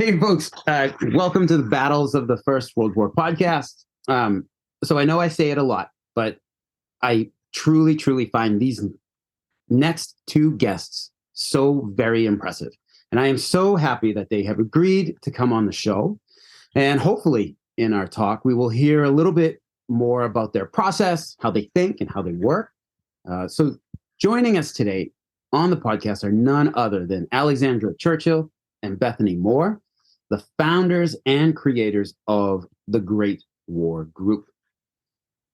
Hey, folks. Welcome to the Battles of the First World War podcast. So I know I say it a lot, but I truly, truly find these next two guests so very impressive. And I am so happy that they have agreed to come on the show. And hopefully in our talk, we will hear a little bit more about their process, how they think and how they work. So joining us today on the podcast are none other than Alex Churchill and Beth Moore, the founders and creators of the Great War Group.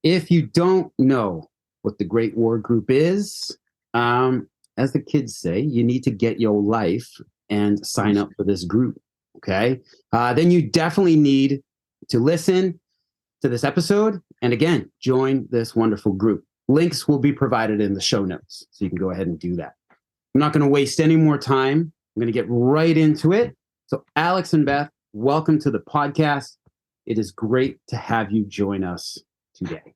If you don't know what the Great War Group is, as the kids say, you need to get your life and sign up for this group, okay? Then you definitely need to listen to this episode and, again, join this wonderful group. Links will be provided in the show notes, so you can go ahead and do that. I'm not going to waste any more time. I'm going to get right into it. So Alex and Beth, welcome to the podcast. It is great to have you join us today.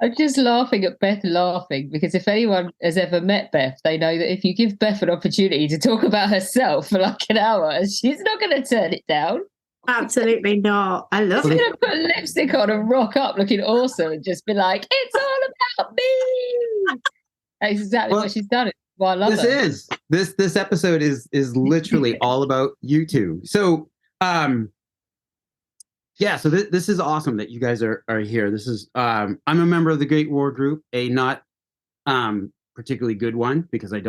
I'm just laughing at Beth laughing because if anyone has ever met Beth, they know that if you give Beth an opportunity to talk about herself for like an hour, she's not going to turn it down. Absolutely not. I love She's it. going to put lipstick on and rock up looking awesome and just be like, it's all about me. That's exactly what she's done. Well, I love this episode is literally all about you two. So so this is awesome that you guys are here. This is I'm a member of the Great War Group, a not particularly good one because I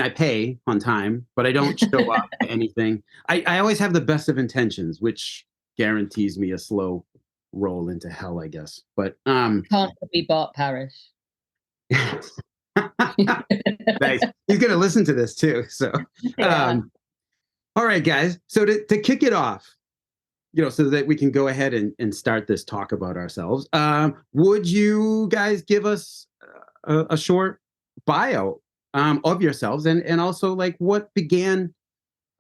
pay on time, but I don't show up to anything. I always have the best of intentions, which guarantees me a slow roll into hell, I guess. But can't be Bart Parish. Nice. He's going to listen to this too. So, all right, guys. So to kick it off, so that we can go ahead and start this talk about ourselves, would you guys give us a short bio of yourselves and also like what began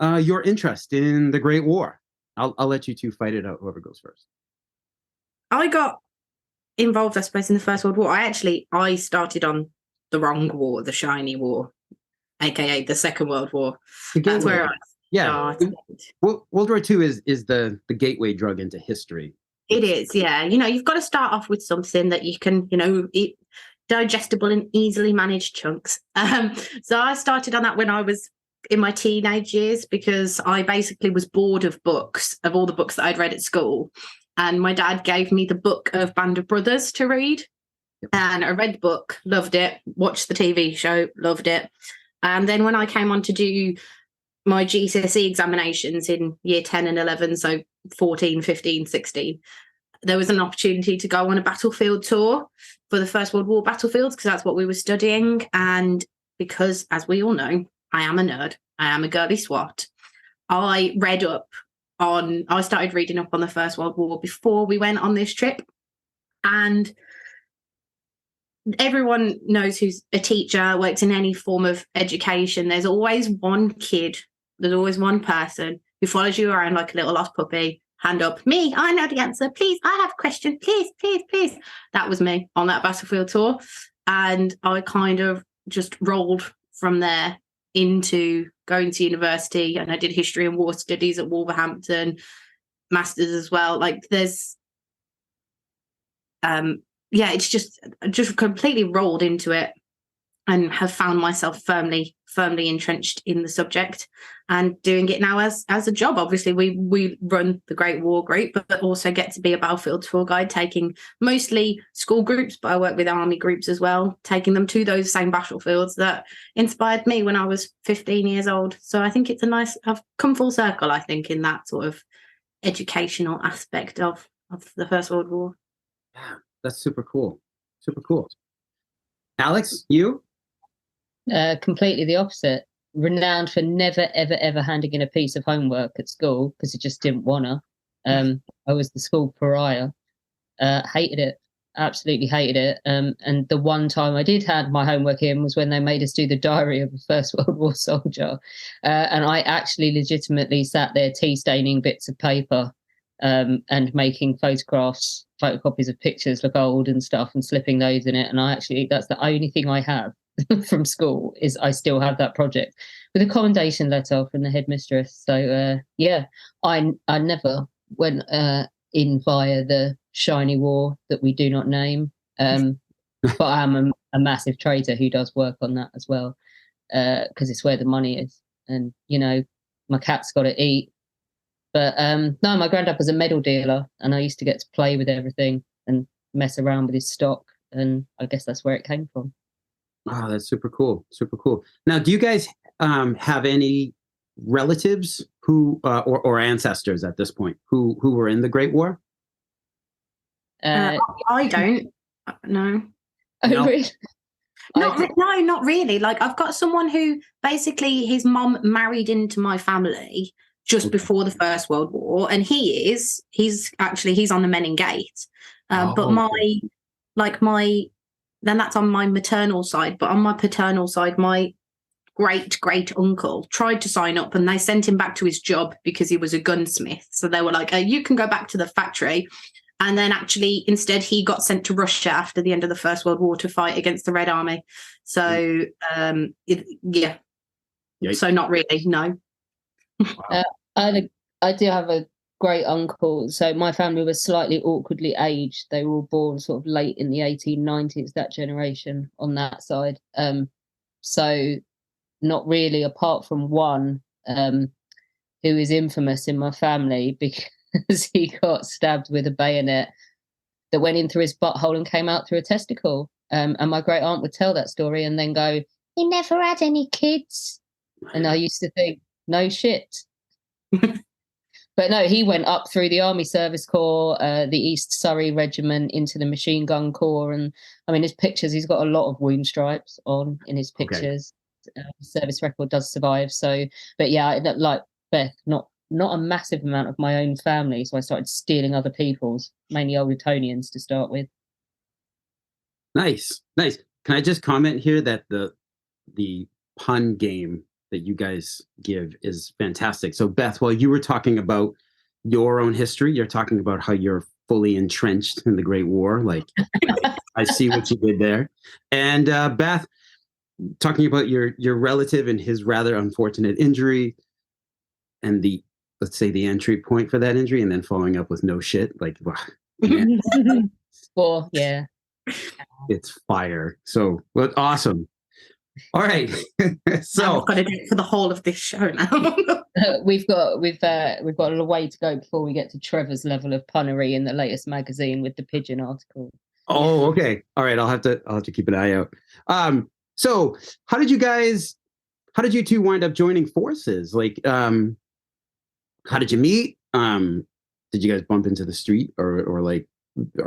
your interest in the Great War? I'll let you two fight it out, whoever goes first. I got involved, I suppose, in the First World War. I started on the wrong war, the shiny war, aka the Second World War. That's where I started. World War II is the gateway drug into history. It is, yeah. You've got to start off with something that you can, eat digestible and easily managed chunks. So I started on that when I was in my teenage years because I basically was bored of books, of all the books that I'd read at school. And my dad gave me the book of Band of Brothers to read. And I read the book, loved it, watched the TV show, loved it. And then when I came on to do my GCSE examinations in year 10 and 11, so 14, 15, 16, there was an opportunity to go on a battlefield tour for the First World War battlefields because that's what we were studying. And because, as we all know, I am a nerd, I am a girly swat, I started reading up on the First World War before we went on this trip. And everyone knows who's a teacher, works in any form of education. There's always one kid, there's always one person who follows you around like a little lost puppy, hand up, me, I know the answer, please, I have a question, please, please, please. That was me on that battlefield tour. And I kind of just rolled from there into going to university, and I did history and war studies at Wolverhampton, masters as well. Like there's it's just completely rolled into it and have found myself firmly entrenched in the subject and doing it now as a job. Obviously, we run the Great War Group, but also get to be a battlefield tour guide, taking mostly school groups, but I work with army groups as well, taking them to those same battlefields that inspired me when I was 15 years old. So I think I've come full circle, I think, in that sort of educational aspect of the First World War. Yeah. That's super cool. Super cool. Alex, you? Completely the opposite. Renowned for never, ever, ever handing in a piece of homework at school because I just didn't want to. I was the school pariah. Hated it. Absolutely hated it. And the one time I did hand my homework in was when they made us do the diary of a First World War soldier. And I actually legitimately sat there tea staining bits of paper and making photocopies of pictures look old and stuff and slipping those in it. And that's the only thing I have from school is I still have that project, with a commendation letter from the headmistress. So yeah, I never went in via the shiny war that we do not name. But I am a massive trader who does work on that as well, because it's where the money is, and my cat's got to eat. But no, my granddad was a medal dealer, and I used to get to play with everything and mess around with his stock, and I guess that's where it came from. Oh, that's super cool. Super cool. Now, do you guys have any relatives who or ancestors at this point who were in the Great War? I don't. No. Oh, No. really? No, not really. Like, I've got someone who basically his mum married into my family just before the First World War, and he's on the Menin Gate. But then that's on my maternal side, but on my paternal side, my great uncle tried to sign up, and they sent him back to his job because he was a gunsmith. So they were like, you can go back to the factory. And then actually, instead, he got sent to Russia after the end of the First World War to fight against the Red Army. So, yeah. Yikes. So not really, no. Wow. I do have a great uncle. So my family was slightly awkwardly aged. They were all born sort of late in the 1890s, that generation on that side. So not really, apart from one who is infamous in my family because he got stabbed with a bayonet that went in through his butthole and came out through a testicle. And my great aunt would tell that story and then go, "He never had any kids." And I used to think, no shit. But no, he went up through the Army Service Corps, the East Surrey Regiment, into the Machine Gun Corps. And I mean, his pictures, he's got a lot of wound stripes on in his pictures. Okay. His service record does survive. So, but yeah, like Beth, not a massive amount of my own family. So I started stealing other people's, mainly Old Etonians to start with. Nice. Can I just comment here that the pun game that you guys give is fantastic. So Beth, while you were talking about your own history, you're talking about how you're fully entrenched in the Great War. Like, I see what you did there. And Beth, talking about your relative and his rather unfortunate injury, and let's say the entry point for that injury, and then following up with no shit. Like, well, yeah, it's fire. So, well, awesome. All right. So I've got to do it for the whole of this show now. we've got a little way to go before we get to Trevor's level of punnery in the latest magazine with the pigeon article. Oh, okay. All right. I'll have to keep an eye out. So how did you two wind up joining forces? Like, how did you meet? Did you guys bump into the street or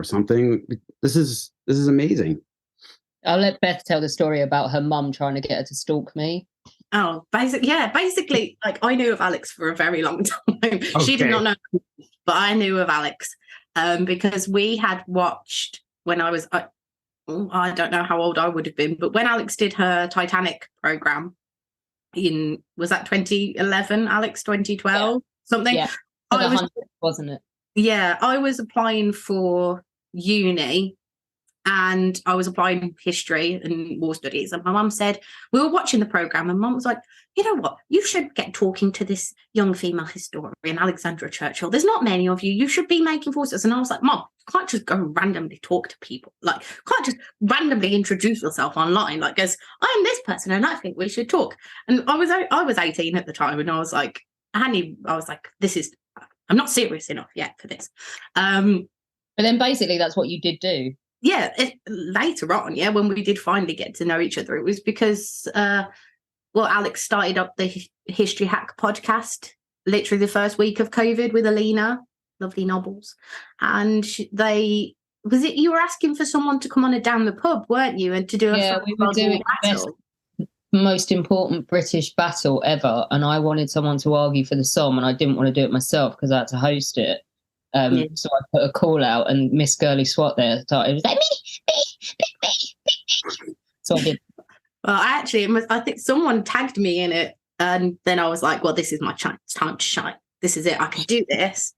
something? This is amazing. I'll let Beth tell the story about her mum trying to get her to stalk me. Oh, basically, like, I knew of Alex for a very long time. Okay. She did not know, but I knew of Alex because we had watched when I was, I don't know how old I would have been, but when Alex did her Titanic program was that 2011, Alex, 2012, something? Yeah, wasn't it? Yeah, I was applying for uni. And I was applying history and war studies. And my mum said, we were watching the programme, and mum was like, you know what? You should get talking to this young female historian, Alexandra Churchill. There's not many of you. You should be making forces. And I was like, Mum, you can't just go randomly talk to people. Like, you can't just randomly introduce yourself online. Like, as I'm this person and I think we should talk. And I was 18 at the time, and I was like, I'm not serious enough yet for this. But then basically that's what you did do. Yeah, later on, when we did finally get to know each other, it was because, Alex started up the History Hack podcast literally the first week of COVID with Alina, lovely Nobbles. And you were asking for someone to come on a Down the Pub, weren't you? And to do we were doing the most important British battle ever. And I wanted someone to argue for the Somme, and I didn't want to do it myself because I had to host it. So I put a call out, and Miss Girly Swat there started. It was like me. So I did. Well, actually, I think someone tagged me in it, and then I was like, "Well, this is my chance. Time to shine. This is it. I can do this.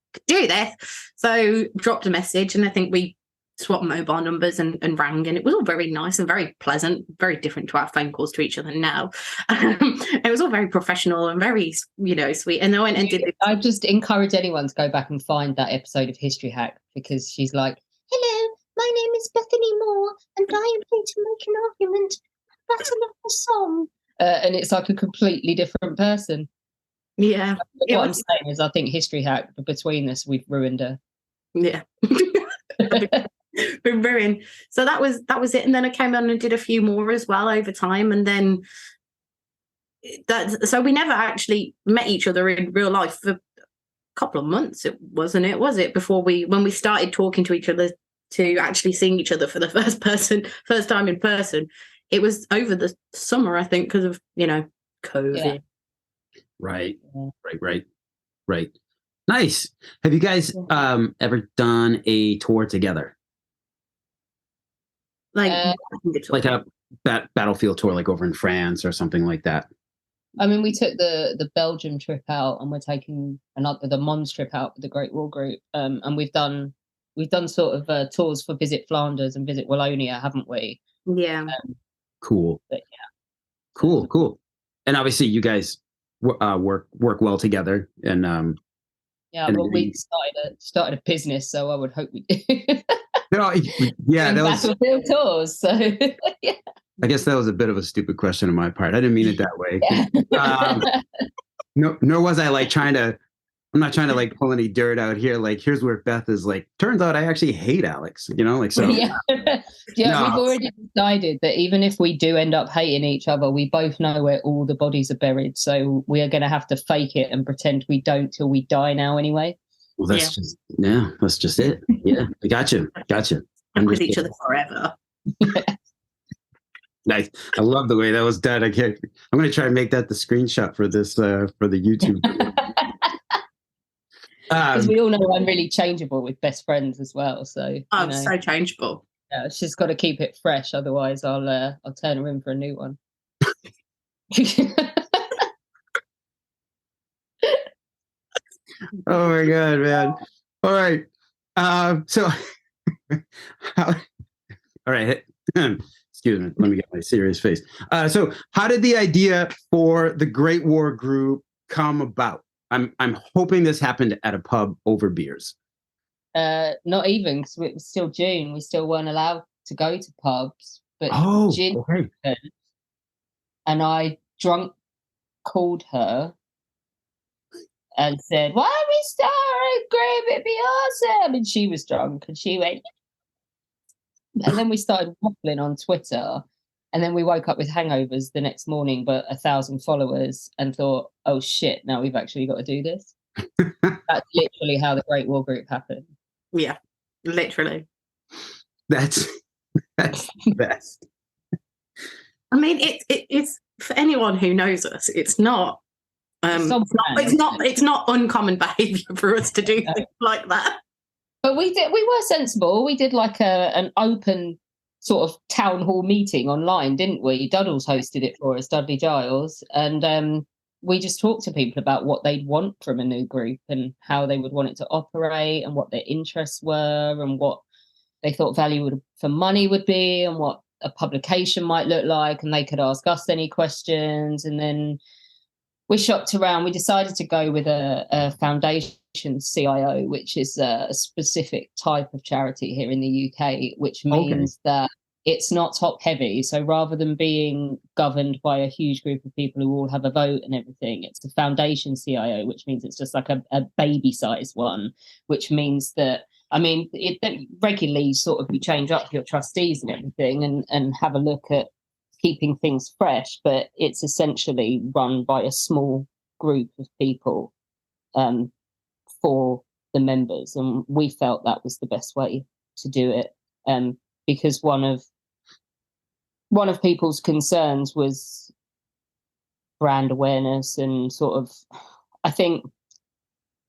So dropped a message, and I think we swapped mobile numbers and rang, and it was all very nice and very pleasant, very different to our phone calls to each other now. It was all very professional and very, sweet. And I went and did this. I just encourage anyone to go back and find that episode of History Hack, because she's like, "Hello, my name is Bethany Moore, and I am here to make an argument about another song." And it's like a completely different person. Yeah. What I'm saying is, I think History Hack, between us, we've ruined her. Yeah. Been ruined. So that was it. And then I came on and did a few more as well over time. And then so we never actually met each other in real life for a couple of months. Was it before when we started talking to each other, to actually seeing each other for the first time in person? It was over the summer, I think, because of COVID. Yeah. Right. Nice. Have you guys ever done a tour together? Like a battlefield tour, like over in France or something like that? I mean, we took the Belgium trip out, and we're taking the Mons trip out with the Great War Group. And we've done sort of tours for Visit Flanders and Visit Wallonia, haven't we? Yeah. Cool. But yeah. Cool. And obviously, you guys work well together. And we started a business, so I would hope we do. No, yeah, that was battlefield tours. So yeah. I guess that was a bit of a stupid question on my part. I didn't mean it that way. Yeah. Nor was I I'm not trying to like pull any dirt out here. Like, here's where Beth is like, turns out I actually hate Alex, so. Yeah. No. We've already decided that even if we do end up hating each other, we both know where all the bodies are buried. So we are going to have to fake it and pretend we don't till we die now anyway. Well, that's just it. Yeah, I gotcha. I'm with each other forever. Nice. I love the way that was done. I'm going to try and make that the screenshot for this for the YouTube. Because we all know I'm really changeable with best friends as well. So so changeable. Yeah, she's got to keep it fresh, otherwise I'll turn her in for a new one. Oh my god, man! All right, so all right. Excuse me. Let me get my serious face. So, how did the idea for the Great War Group come about? I'm hoping this happened at a pub over beers. Not even, because it was still June. We still weren't allowed to go to pubs. But June happened, and I drunk called her and said, "Why are we starting Group? It'd be awesome." And she was drunk, and she went. And then we started waffling on Twitter. And then we woke up with hangovers the next morning, but 1,000 followers, and thought, "Oh shit, now we've actually got to do this." That's literally how the Great War Group happened. Yeah, literally. That's the best. I mean, it's for anyone who knows us, it's not uncommon behavior for us to do things like that. But we were sensible. We did like an open sort of town hall meeting online, didn't we? Duddles hosted it for us, Dudley Giles, and we just talked to people about what they'd want from a new group and how they would want it to operate and what their interests were and what they thought value for money would be and what a publication might look like, and they could ask us any questions. And then we shopped around. We decided to go with a foundation CIO, which is a specific type of charity here in the UK, which means that it's not top heavy. So rather than being governed by a huge group of people who all have a vote and everything, it's a foundation CIO, which means it's just like a baby sized one, which means that, I mean, it regularly sort of you change up your trustees and everything and have a look at keeping things fresh, but it's essentially run by a small group of people for the members, and we felt that was the best way to do it, because one of people's concerns was brand awareness and sort of, I think,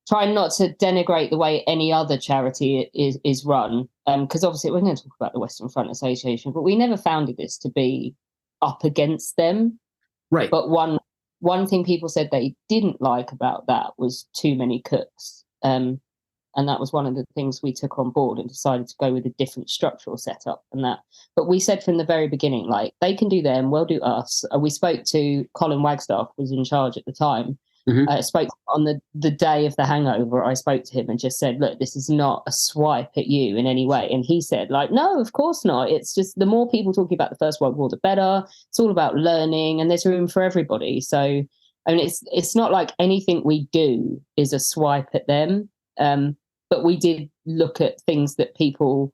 trying not to denigrate the way any other charity is run, because obviously we're going to talk about the Western Front Association, but we never founded this to be up against them. Right. But one thing people said they didn't like about that was too many cooks. And that was one of the things we took on board and decided to go with a different structural setup and that. But we said from the very beginning, like, they can do them, we'll do us. We spoke to Colin Wagstaff, who was in charge at the time. Mhm. Spoke on the day of the hangover. I spoke to him and just said, look, this is not a swipe at you in any way. And he said, like, no, of course not. It's just the more people talking about the First World War, the better. It's all about learning, and there's room for everybody. So, I mean, it's not like anything we do is a swipe at them. But we did look at things that people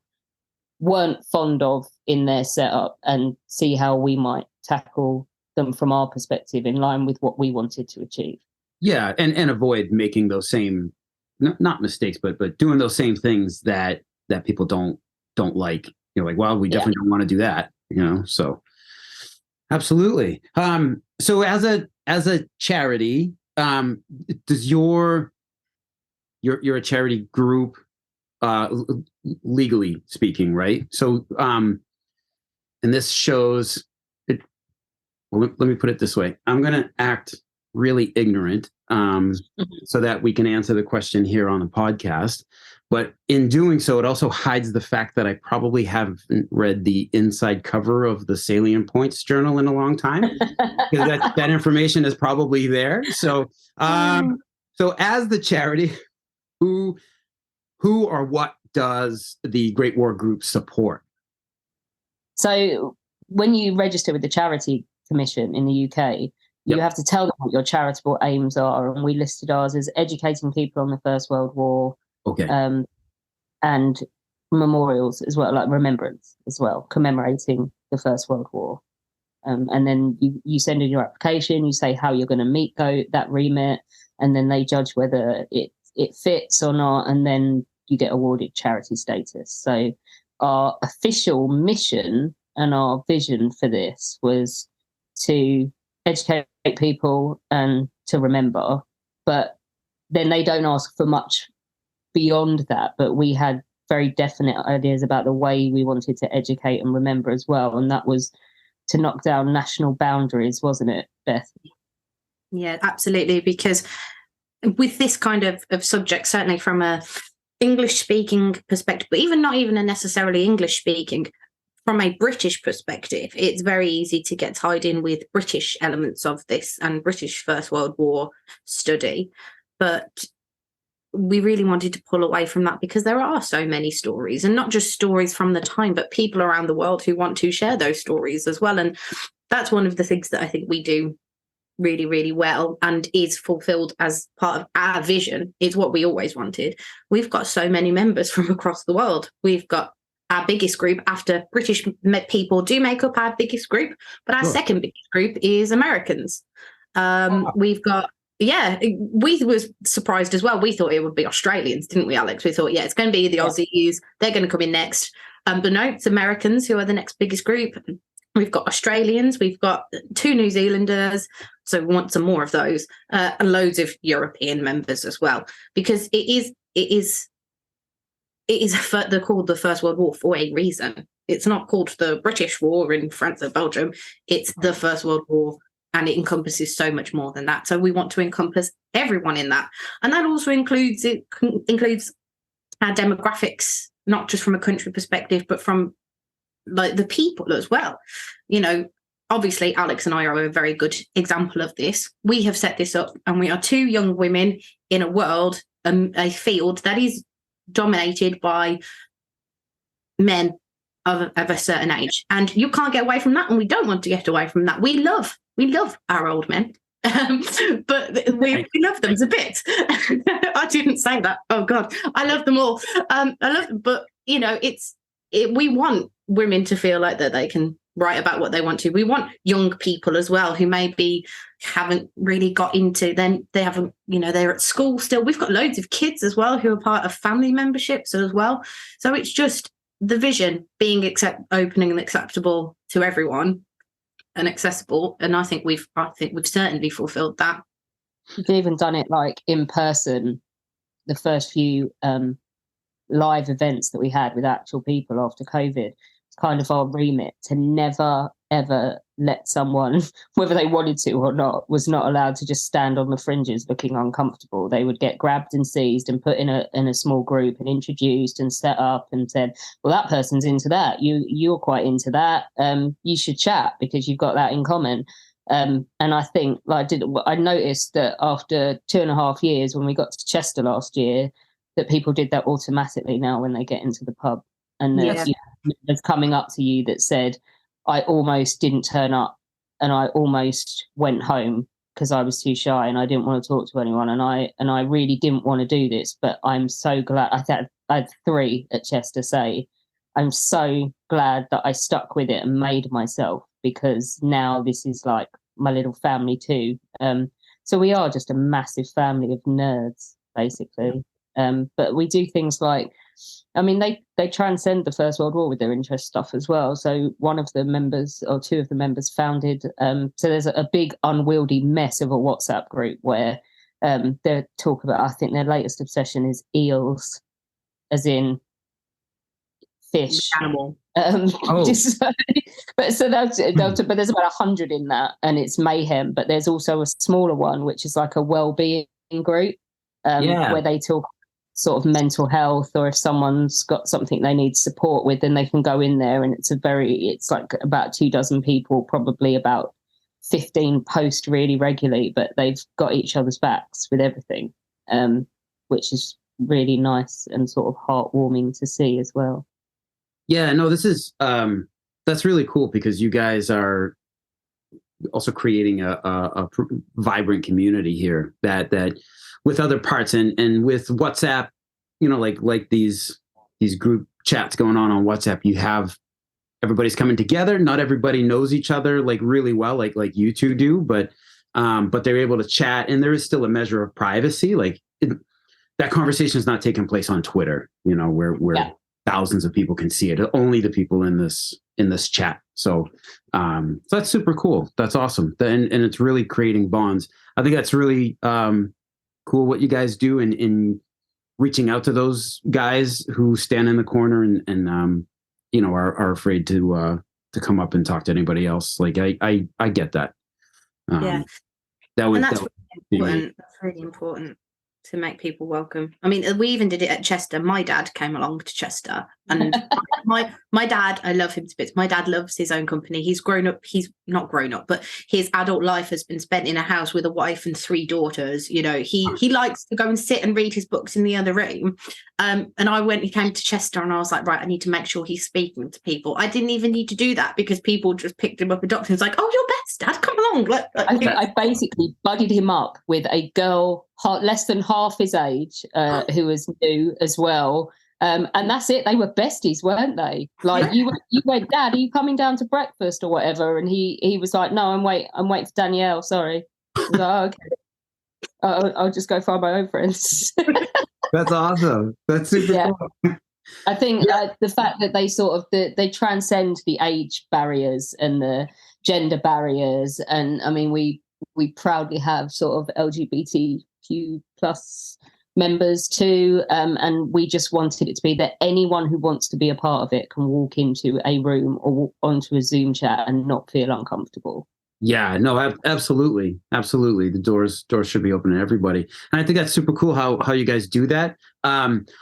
weren't fond of in their setup and see how we might tackle them from our perspective in line with what we wanted to achieve. Yeah, and avoid making those same, not mistakes, but doing those same things that people don't like. You know, like, well, we definitely don't want to do that. You know, so absolutely. So as a charity, does you're a charity group, legally speaking, right? So, and this shows it. Well, let me put it this way. I'm going to act really ignorant, so that we can answer the question here on the podcast. But in doing so, it also hides the fact that I probably haven't read the inside cover of the Salient Points Journal in a long time, because that information is probably there. So, so as the charity, who or what does the Great War Group support? So when you register with the Charity Commission in the UK, you have to tell them what your charitable aims are. And we listed ours as educating people on the First World War, and memorials as well, like remembrance as well, commemorating the First World War. And then you send in your application, you say how you're going to meet that remit, and then they judge whether it fits or not, and then you get awarded charity status. So our official mission and our vision for this was to educate people and to remember, but then they don't ask for much beyond that. But we had very definite ideas about the way we wanted to educate and remember as well, and that was to knock down national boundaries, wasn't it, Beth? Yeah, absolutely. Because with this kind of subject, certainly from a English speaking perspective, but even not even a necessarily English speaking, from a British perspective, it's very easy to get tied in with British elements of this and British First World War study. But we really wanted to pull away from that, because there are so many stories, and not just stories from the time, but people around the world who want to share those stories as well. And that's one of the things that I think we do really, really well, and is fulfilled as part of our vision. Is what we always wanted. We've got so many members from across the world. We've got our biggest group, after British people do make up our biggest group, but our second biggest group is Americans. We've got, we was surprised as well. We thought it would be Australians, didn't we, Alex? We thought, it's going to be the Aussies. They're going to come in next. But no, it's Americans who are the next biggest group. We've got Australians, we've got 2 New Zealanders, so we want some more of those, and loads of European members as well, because they're called the First World War for a reason. It's not called the British War in France or Belgium. It's the First World War, and it encompasses so much more than that. So we want to encompass everyone in that, and that also includes our demographics, not just from a country perspective, but from like the people as well. You know, obviously Alex and I are a very good example of this. We have set this up, and we are 2 young women in a world, a field that is dominated by men of a certain age, and you can't get away from that, and we don't want to get away from that. We love our old men, but we love them a bit. I didn't say that. Oh God, I love them all. I love them, but you know, we want women to feel like that they can write about what they want to. We want young people as well who maybe haven't really got into, then they haven't, you know, they're at school still. We've got loads of kids as well who are part of family memberships as well. So it's just the vision being opening and acceptable to everyone and accessible. And I think we've certainly fulfilled that. We've even done it like in person, the first few live events that we had with actual people after COVID. kind of our remit to never, ever let someone, whether they wanted to or not, was not allowed to just stand on the fringes looking uncomfortable. They would get grabbed and seized and put in a small group and introduced and set up and said, well, that person's into that. You're quite into that. You should chat because you've got that in common. And I think I noticed that after 2.5 years, when we got to Chester last year, that people did that automatically now when they get into the pub. And that there's coming up to you that said, I almost didn't turn up and I almost went home because I was too shy and I didn't want to talk to anyone. And I really didn't want to do this, but I'm so glad. I had 3 at Chester say, I'm so glad that I stuck with it and made myself, because now this is like my little family too. So we are just a massive family of nerds, basically. But we do things like, I mean, they transcend the First World War with their interest stuff as well. So one of the members, or 2 of the members, founded. So there's a big unwieldy mess of a WhatsApp group where they talk about. I think their latest obsession is eels, as in fish. Animal. Oh. But there's about 100 in that, and it's mayhem. But there's also a smaller one, which is like a well-being group, where they talk sort of mental health, or if someone's got something they need support with, then they can go in there, and it's like about 24 people, probably about 15 post really regularly, but they've got each other's backs with everything, which is really nice and sort of heartwarming to see as well. Yeah, no, this is that's really cool, because you guys are also creating a vibrant community here that with other parts and with WhatsApp, like these group chats going on WhatsApp, you have everybody's coming together. Not everybody knows each other like really well, like you two do, but they're able to chat, and there is still a measure of privacy. That conversation is not taking place on Twitter, where thousands of people can see it. Only the people in this chat. So that's super cool. That's awesome. And it's really creating bonds. I think that's really cool what you guys do in reaching out to those guys who stand in the corner and are afraid to come up and talk to anybody else. Like I get that. That's really important to make people welcome. I mean, we even did it at Chester. My dad came along to Chester, and my dad, I love him to bits. My dad loves his own company. He's not grown up, but his adult life has been spent in a house with a wife and 3 daughters. He likes to go and sit and read his books in the other room. And he came to Chester, and I was like, right, I need to make sure he's speaking to people. I didn't even need to do that, because people just picked him up and adopted him. It's like, oh, you're Beth's dad, come along. I basically buddied him up with a girl less than half his age, who was new as well. And that's it. They were besties, weren't they? Like you went, Dad, are you coming down to breakfast or whatever? And he was like, no, I'm waiting for Danielle. Sorry. I was like, okay. I'll just go find my own friends. That's awesome. That's super cool. I think the fact that they sort of they transcend the age barriers and the gender barriers, and I mean we proudly have sort of LGBTQ plus members too, and we just wanted it to be that anyone who wants to be a part of it can walk into a room or walk onto a Zoom chat and not feel uncomfortable. Yeah, no, absolutely. The doors should be open to everybody. And I think that's super cool how you guys do that.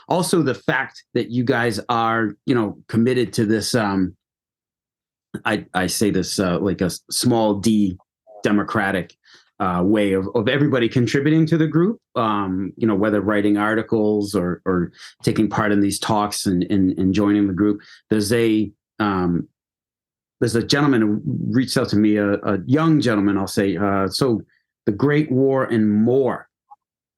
Also the fact that you guys are, committed to this, I say this like a small d democratic way of everybody contributing to the group, whether writing articles or taking part in these talks and joining the group. There's a gentleman who reached out to me, a young gentleman, I'll say. So the Great War and More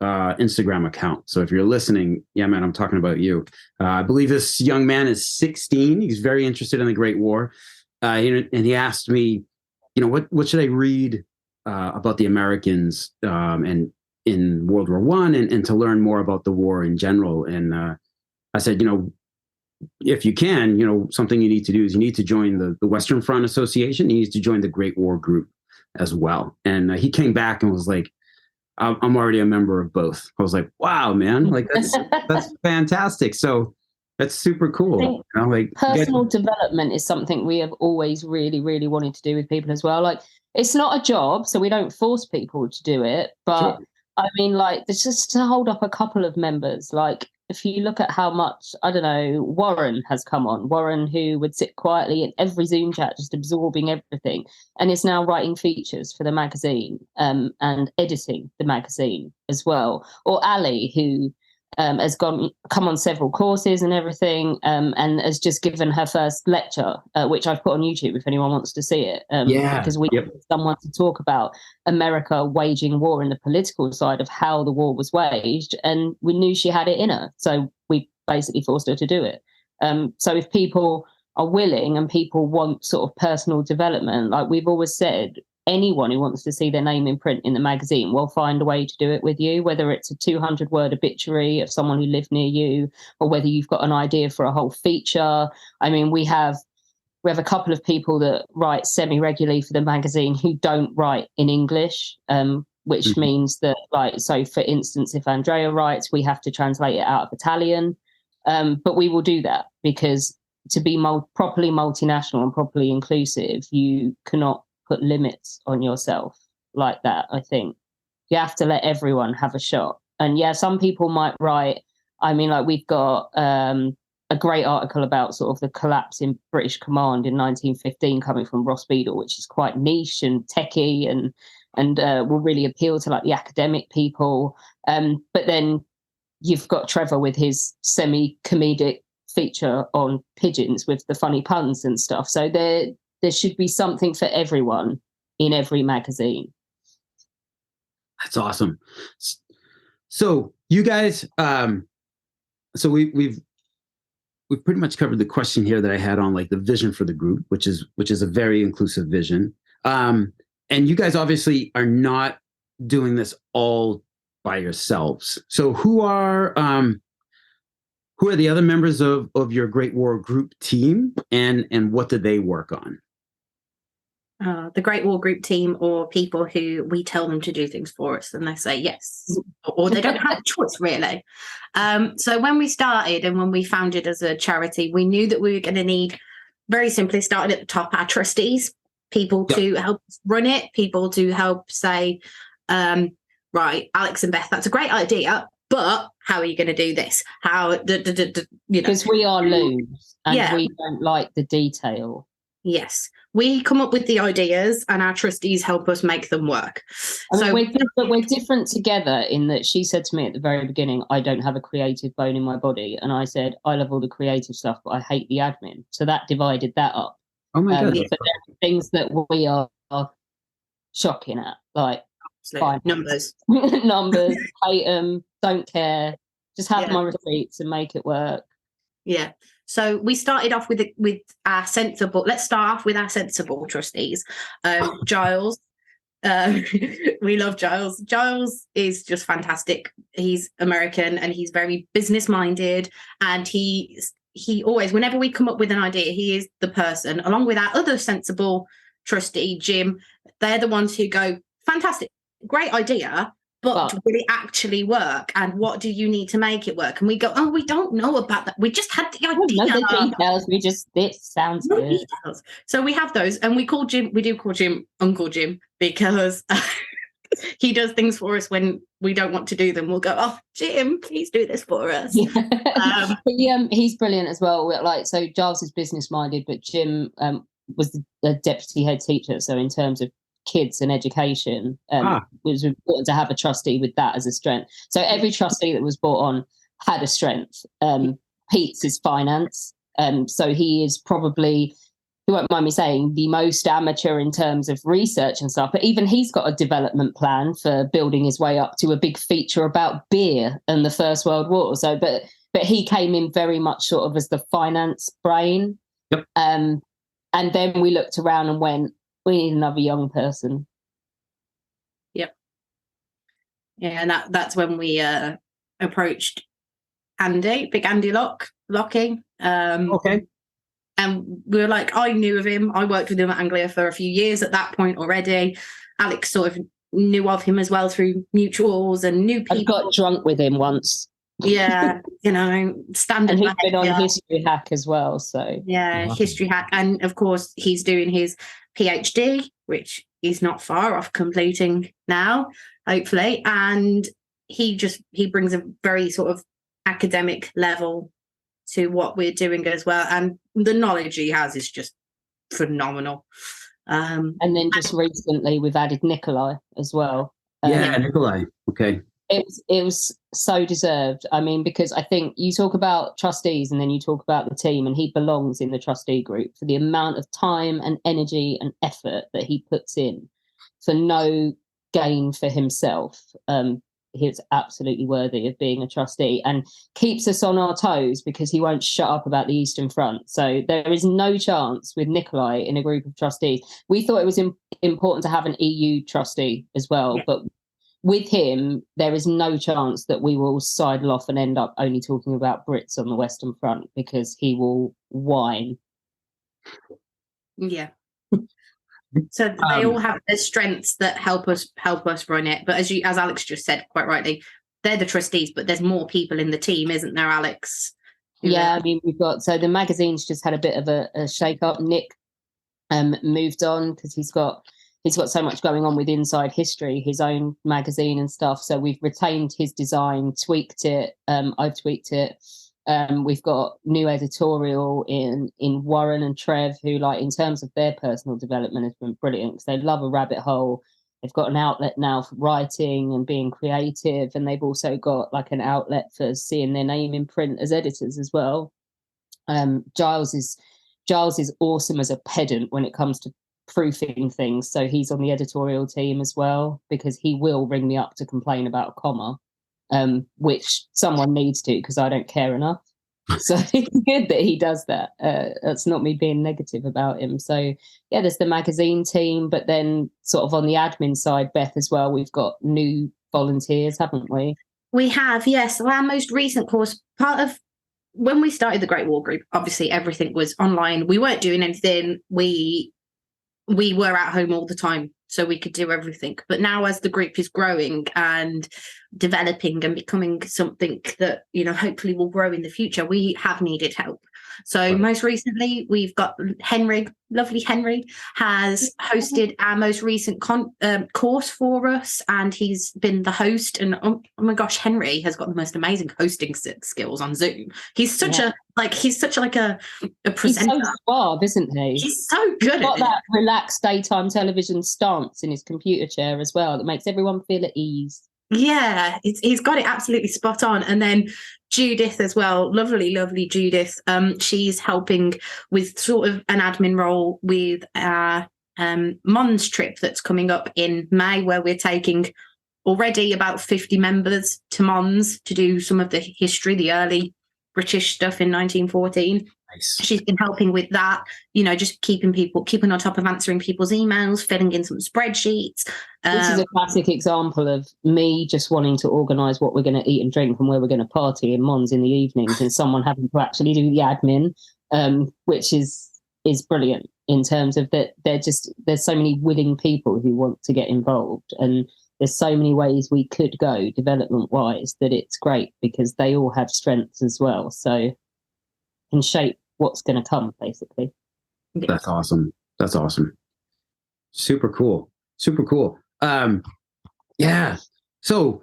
Instagram account. So if you're listening, yeah, man, I'm talking about you. I believe this young man is 16. He's very interested in the Great War. And he asked me, what should I read about the Americans and in World War I and to learn more about the war in general. And I said, if you can, something you need to do is you need to join the Western Front Association. You need to join the Great War Group as well. And he came back and was like, I'm already a member of both. I was like, wow, man, like that's fantastic. So That's super cool. think You know, like personal development is something we have always really, really wanted to do with people as well. Like, it's not a job, so we don't force people to do it. But Sure. I mean, like, there's just to hold up a couple of members. Like, if you look at how much, I don't know, Warren has come on, Warren, who would sit quietly in every Zoom chat, just absorbing everything, and is now writing features for the magazine, and editing the magazine as well. Or Ali, who has come on several courses and everything, and has just given her first lecture, which I've put on YouTube if anyone wants to see it. Because we need someone to talk about America waging war in the political side of how the war was waged, and we knew she had it in her, so we basically forced her to do it. So if people are willing and people want sort of personal development, like we've always said, anyone who wants to see their name in print in the magazine will find a way to do it with you, whether it's a 200-word obituary of someone who lived near you, or whether you've got an idea for a whole feature. I mean, we have a couple of people that write semi-regularly for the magazine who don't write in English, which means that, like, so for instance, if Andrea writes, we have to translate it out of Italian. But we will do that, because to be properly multinational and properly inclusive, you cannot put limits on yourself like that. I think you have to let everyone have a shot. And yeah, some people might write, I mean, like, we've got a great article about sort of the collapse in British command in 1915 coming from Ross Beadle, which is quite niche and techie and will really appeal to like the academic people. But then you've got Trevor with his semi-comedic feature on pigeons with the funny puns and stuff. So there should be something for everyone in every magazine. That's awesome. So you guys, so we've pretty much covered the question here that I had on like the vision for the group, which is a very inclusive vision. And you guys obviously are not doing this all by yourselves. So who are the other members of your Great War Group team, and what do they work on? The Great War Group team, or people who we tell them to do things for us and they say yes, or they don't have a choice, really. So when we started and when we founded as a charity, we knew that we were going to need, very simply, started at the top, our trustees, people to help us run it, people to help say, right, Alex and Beth, that's a great idea, but how are you going to do this? How, because we are loose and we don't like the detail. Yes, we come up with the ideas and our trustees help us make them work. I mean, we're different together in that she said to me at the very beginning, I don't have a creative bone in my body. And I said, I love all the creative stuff, but I hate the admin. So that divided that up. Oh my God. But there are things that we are shocking at, like numbers, hate them, don't care, just have my receipts and make it work. Yeah. So we started off with our sensible. Let's start off with our sensible trustees. Giles, we love Giles. Giles is just fantastic. He's American and he's very business minded, and he always, whenever we come up with an idea, he is the person, along with our other sensible trustee, Jim. They're the ones who go, fantastic, great idea, but will it actually work? And what do you need to make it work? And we go, oh, we don't know about that. We just had the idea. The details. This sounds good. Details. So we have those, and we do call Jim Uncle Jim, because he does things for us when we don't want to do them. We'll go, oh, Jim, please do this for us. He's brilliant as well. Like, so Giles is business minded, but Jim was the deputy head teacher. So in terms of kids and education, it was important to have a trustee with that as a strength. So every trustee that was brought on had a strength. Pete's is finance, so he is probably, you won't mind me saying, the most amateur in terms of research and stuff, but even he's got a development plan for building his way up to a big feature about beer and the First World War. So but he came in very much sort of as the finance brain. And then we looked around and went, we need another young person. Yep. Yeah, and that's when we approached Big Andy Locking. Okay. And we were like, I knew of him. I worked with him at Anglia for a few years at that point already. Alex sort of knew of him as well through mutuals and new people. I got drunk with him once. Yeah, standard And he's been on behaviour. History Hack as well. So Yeah, Wow. history hack. And of course, he's doing his PhD, which he's not far off completing now, hopefully. And he brings a very sort of academic level to what we're doing as well. And the knowledge he has is just phenomenal. and then just recently we've added Nikolai as well. Yeah, Nikolai. Okay. It was so deserved. I mean, because I think you talk about trustees and then you talk about the team, and he belongs in the trustee group for the amount of time and energy and effort that he puts in for no gain for himself. He's absolutely worthy of being a trustee and keeps us on our toes because he won't shut up about the Eastern Front. So there is no chance with Nikolai in a group of trustees. We thought it was important to have an EU trustee as well, but with him, there is no chance that we will sidle off and end up only talking about Brits on the Western Front because he will whine. Yeah. So they all have their strengths that help us run it. But as Alex just said quite rightly, they're the trustees, but there's more people in the team, isn't there, Alex? Yeah, I mean, so the magazine's just had a bit of a shake up. Nick moved on because he's got so much going on with Inside History, his own magazine and stuff. So we've retained his design, tweaked it. I've tweaked it. We've got new editorial in Warren and Trev, who, like, in terms of their personal development, has been brilliant because they love a rabbit hole. They've got an outlet now for writing and being creative, and they've also got like an outlet for seeing their name in print as editors as well. Giles is awesome as a pedant when it comes to proofing things, so he's on the editorial team as well because he will ring me up to complain about a comma, which someone needs to because I don't care enough. So it's good that he does that. That's not me being negative about him. So yeah, there's the magazine team, but then sort of on the admin side, Beth, as well, we've got new volunteers, haven't we? We have, yes. So our most recent course, part of when we started the Great War Group, obviously everything was online. We weren't doing anything. We were at home all the time, so we could do everything. But now, as the group is growing and developing and becoming something that, hopefully will grow in the future, we have needed help. So most recently, we've got lovely Henry, has hosted our most recent course for us, and he's been the host. And oh my gosh, Henry has got the most amazing hosting skills on Zoom. He's such a presenter. He's so suave, isn't he? He's so good. He's got that relaxed daytime television stance in his computer chair as well that makes everyone feel at ease. Yeah, he's got it absolutely spot on. And then Judith as well, lovely Judith. She's helping with sort of an admin role with our Mons trip that's coming up in May, where we're taking already about 50 members to Mons to do some of the history, the early British stuff in 1914. Nice. She's been helping with that, just keeping on top of answering people's emails, filling in some spreadsheets. This is a classic example of me just wanting to organise what we're going to eat and drink and where we're going to party in Mons in the evenings, and someone having to actually do the admin, which is brilliant in terms of that. There's so many willing people who want to get involved, and there's so many ways we could go development-wise that it's great because they all have strengths as well. So can shape what's going to come, basically. That's awesome. Super cool. Yeah. So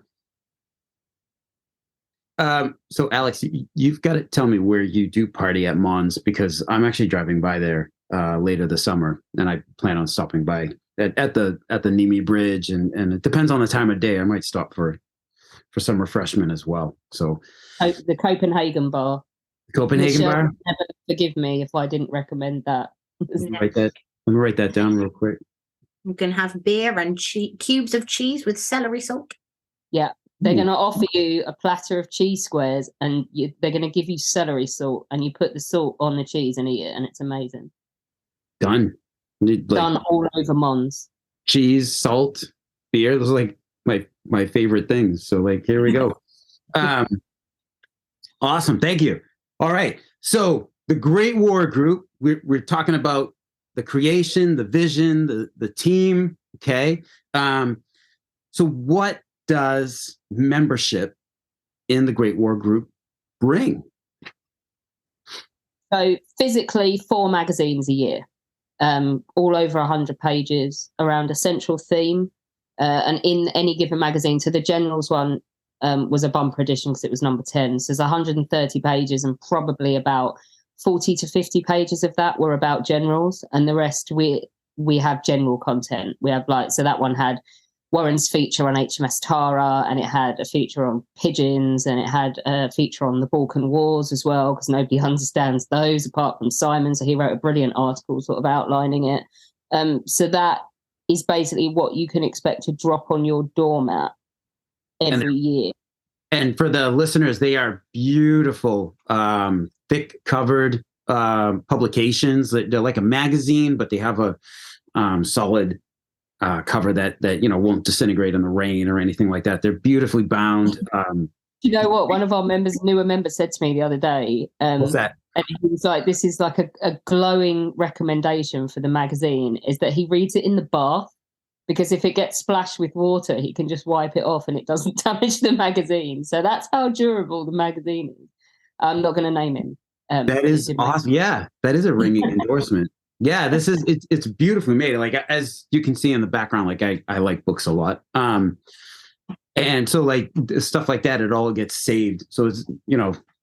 Alex, you've got to tell me where you do party at Mons, because I'm actually driving by there later this summer, and I plan on stopping by at the Nemi Bridge, and it depends on the time of day. I might stop for some refreshment as well. So the Copenhagen bar. Michelle bar. Never forgive me if I didn't recommend that. Let me write that down real quick. You can have beer and cubes of cheese with celery salt. Yeah, they're going to offer you a platter of cheese squares, and they're going to give you celery salt, and you put the salt on the cheese and eat it, and it's amazing. Done. Done all over Mons. Cheese, salt, beer. Those are like my favorite things. So here we go. Awesome. Thank you. All right. So the Great War Group, we're talking about the creation, the vision, the team. Okay. So what does membership in the Great War Group bring? So physically, 4 magazines a year, all over 100 pages around a central theme. And in any given magazine, so the Generals one was a bumper edition because it was number 10. So there's 130 pages, and probably about 40 to 50 pages of that were about generals, and the rest we have general content. We have so that one had Warren's feature on HMS Tara, and it had a feature on pigeons, and it had a feature on the Balkan Wars as well, because nobody understands those apart from Simon. So he wrote a brilliant article sort of outlining it. So that is basically what you can expect to drop on your doormat every year. And for the listeners, they are beautiful, thick covered publications. They're like a magazine, but they have a solid cover that won't disintegrate in the rain or anything like that. They're beautifully bound. You know what? One of our newer members said to me the other day, what's that? And he was like, this is like a glowing recommendation for the magazine, is that he reads it in the bath, because if it gets splashed with water, he can just wipe it off and it doesn't damage the magazine. So that's how durable the magazine is. I'm not going to name him. That is awesome. Yeah, that is a ringing endorsement. Yeah, it's beautifully made. Like, as you can see in the background, like I like books a lot. And so like stuff like that, it all gets saved. So it's,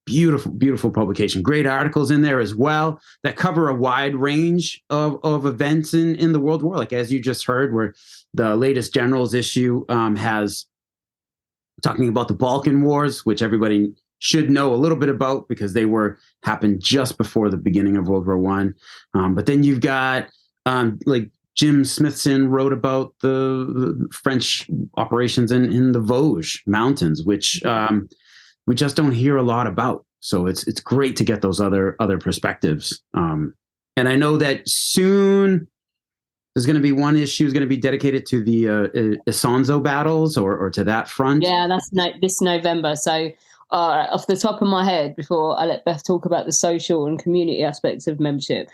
beautiful publication. Great articles in there as well that cover a wide range of events in the World War. Like, as you just heard, where the latest Generals issue has talking about the Balkan Wars, which everybody should know a little bit about because they happened just before the beginning of World War One. But then you've got like Jim Smithson wrote about the French operations in the Vosges Mountains, which we just don't hear a lot about. So it's great to get those other perspectives. And I know that soon there's going to be one issue is going to be dedicated to the Isonzo battles or to that front. Yeah, that's this November. So off the top of my head, before I let Beth talk about the social and community aspects of membership,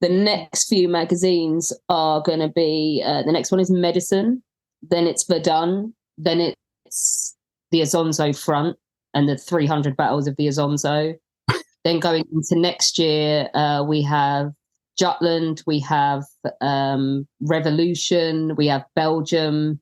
the next few magazines are going to be, the next one is Medicine, then it's Verdun, then it's the Isonzo front and the 300 battles of the Isonzo. Then going into next year, we have Jutland, we have Revolution, we have Belgium,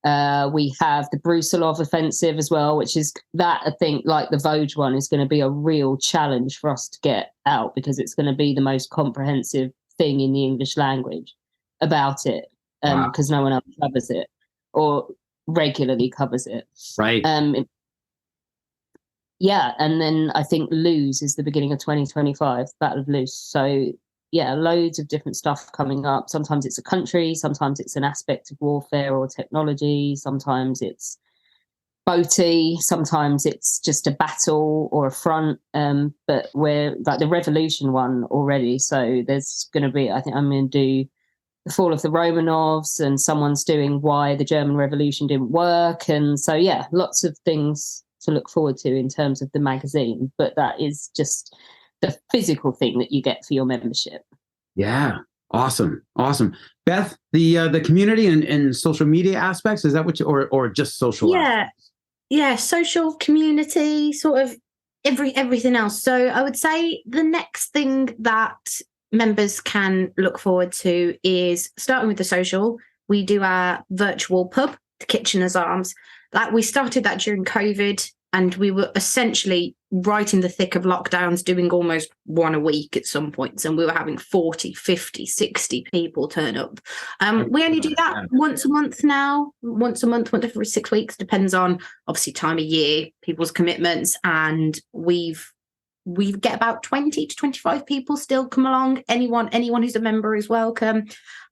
we have the Brusilov offensive as well, which is that, I think, like the Vosges one, is going to be a real challenge for us to get out, because it's going to be the most comprehensive thing in the English language about it, because no one else covers it or regularly covers it. Right. Yeah, and then I think Luz is the beginning of 2025, Battle of Luz. So yeah, loads of different stuff coming up. Sometimes it's a country, sometimes it's an aspect of warfare or technology, sometimes it's boaty, sometimes it's just a battle or a front. But we're like the Revolution one already. So there's going to be, I think I'm going to do the fall of the Romanovs, and someone's doing why the German Revolution didn't work. And so, yeah, lots of things to look forward to in terms of the magazine, but that is just the physical thing that you get for your membership. Yeah. Awesome. Beth, the community and social media aspects, is that what you, or just social? Yeah. Social, community, sort of everything else. So I would say the next thing that members can look forward to is, starting with the social, we do our virtual pub, the Kitchener's Arms. Like, we started that during COVID, and we were essentially right in the thick of lockdowns, doing almost one a week at some points, and we were having 40, 50, 60 people turn up. We only do that once a month now, once every 6 weeks, depends on obviously time of year, people's commitments, and we get about 20 to 25 people still come along. Anyone who's a member is welcome.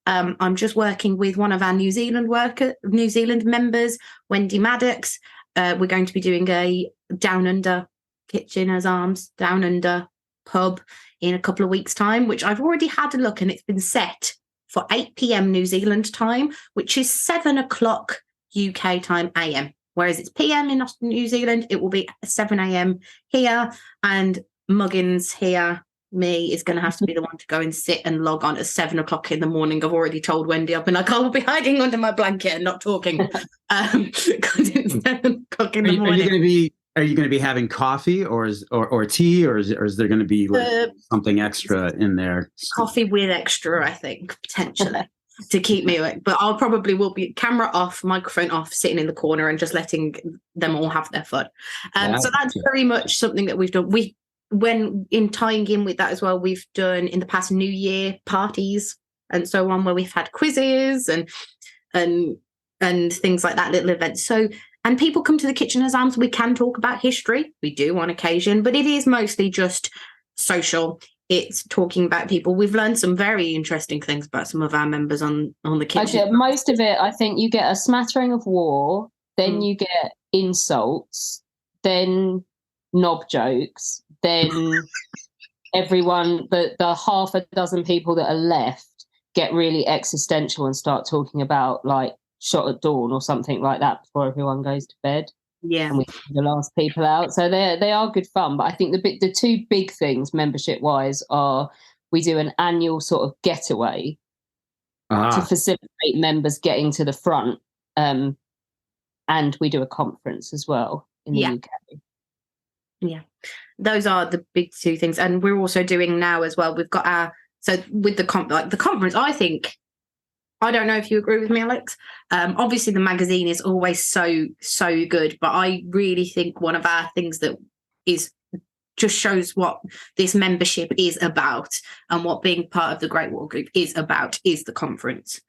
I'm just working with one of our New Zealand members, Wendy Maddox. We're going to be doing a Down Under Kitchener's Arms Down Under pub in a couple of weeks' time, which I've already had a look, and it's been set for 8 p.m. New Zealand time, which is 7 o'clock UK time AM. Whereas it's PM in New Zealand, it will be 7 a.m. here, and Muggins here, me, is going to have to be the one to go and sit and log on at 7 o'clock in the morning. I've already told Wendy, I've been like, I will be hiding under my blanket and not talking. Because it's 7 o'clock in the morning. Are you going to be having coffee or tea, or is there going to be like something extra in there? Coffee with extra, I think, potentially. To keep me awake, but I'll probably will be camera off, microphone off, sitting in the corner and just letting them all have their fun. So that's very much something that we've done. When in tying in with that as well, we've done in the past New Year parties and so on, where we've had quizzes and things like that, little events. So, and people come to the kitchen exams. We can talk about history. We do on occasion, but it is mostly just social. It's talking about people. We've learned some very interesting things about some of our members on the kitchen. Actually, most of it, I think you get a smattering of war, then you get insults, then knob jokes, then everyone, the half a dozen people that are left get really existential and start talking about like Shot at Dawn or something like that before everyone goes to bed. Yeah, and we the last people out, so they are good fun. But I think the two big things membership wise are we do an annual sort of getaway to facilitate members getting to the front, and we do a conference as well in the UK. Yeah, those are the big two things, and we're also doing now as well. We've got with the conference. I think. I don't know if you agree with me, Alex. Obviously, the magazine is always so good, but I really think one of our things that is just shows what this membership is about and what being part of the Great War Group is about is the conference.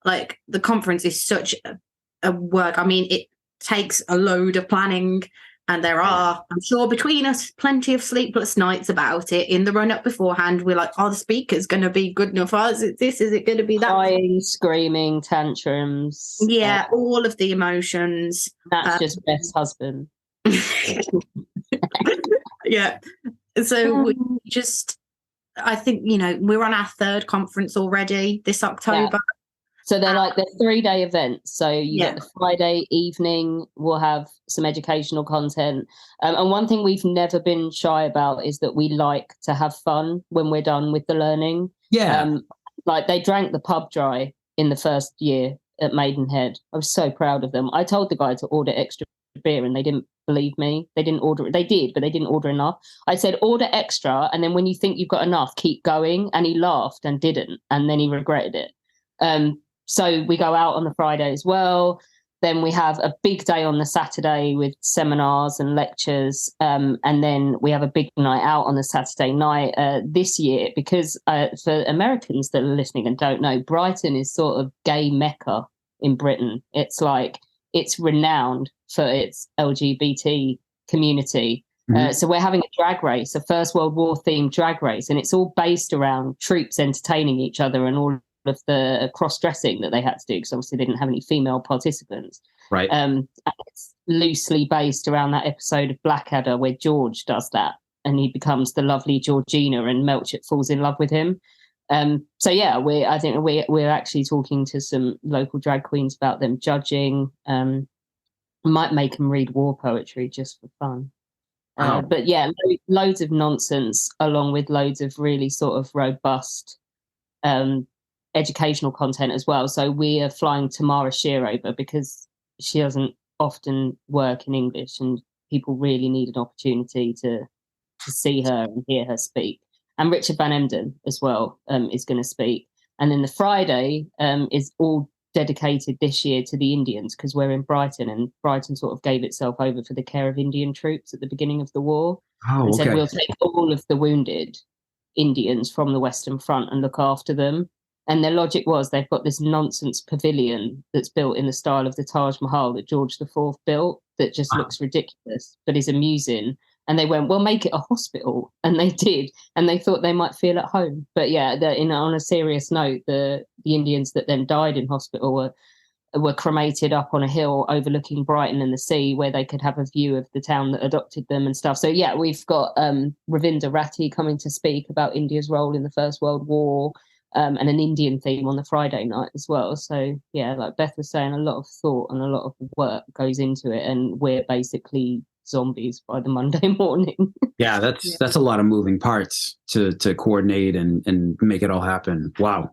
Like the conference is such a work. I mean, it takes a load of planning. And there are, I'm sure, between us, plenty of sleepless nights about it. In the run-up beforehand, we're like, are the speakers going to be good enough? Is it this? Is it going to be that? Crying, screaming, tantrums. Yeah, all of the emotions. That's just Beth's husband. Yeah. So we just, I think, we're on our third conference already this October. Yeah. So they're 3-day events. So you get the Friday evening, we'll have some educational content. And one thing we've never been shy about is that we like to have fun when we're done with the learning. Yeah. They drank the pub dry in the first year at Maidenhead. I was so proud of them. I told the guy to order extra beer and they didn't believe me. They didn't order it. They did, but they didn't order enough. I said, order extra. And then when you think you've got enough, keep going. And he laughed and didn't. And then he regretted it. So we go out on the Friday as well. Then we have a big day on the Saturday with seminars and lectures. And then we have a big night out on the Saturday night this year, because for Americans that are listening and don't know, Brighton is sort of gay Mecca in Britain. It's renowned for its LGBT community. So we're having a drag race, a First World War themed drag race. And it's all based around troops entertaining each other and all of the cross-dressing that they had to do, because obviously they didn't have any female participants. Right. And it's loosely based around that episode of Blackadder where George does that and he becomes the lovely Georgina and Melchett falls in love with him. So yeah, I think we're actually talking to some local drag queens about them judging. Might make them read war poetry just for fun. But yeah, loads of nonsense along with loads of really sort of robust educational content as well. So we are flying Tamara Shear over because she doesn't often work in English and people really need an opportunity to see her and hear her speak. And Richard Van Emden as well is going to speak. And then the Friday is all dedicated this year to the Indians, because we're in Brighton and Brighton sort of gave itself over for the care of Indian troops at the beginning of the war. And said we'll take all of the wounded Indians from the Western Front and look after them. And their logic was they've got this nonsense pavilion that's built in the style of the Taj Mahal that George IV built that just looks ridiculous, but is amusing. And they went, well, make it a hospital. And they did. And they thought they might feel at home. But yeah, on a serious note, the Indians that then died in hospital were cremated up on a hill overlooking Brighton and the sea, where they could have a view of the town that adopted them and stuff. So yeah, we've got Ravinder Ratti coming to speak about India's role in the First World War. And an Indian theme on the Friday night as well. So yeah, like Beth was saying, a lot of thought and a lot of work goes into it, and we're basically zombies by the Monday morning. Yeah, that's a lot of moving parts to coordinate and make it all happen. Wow,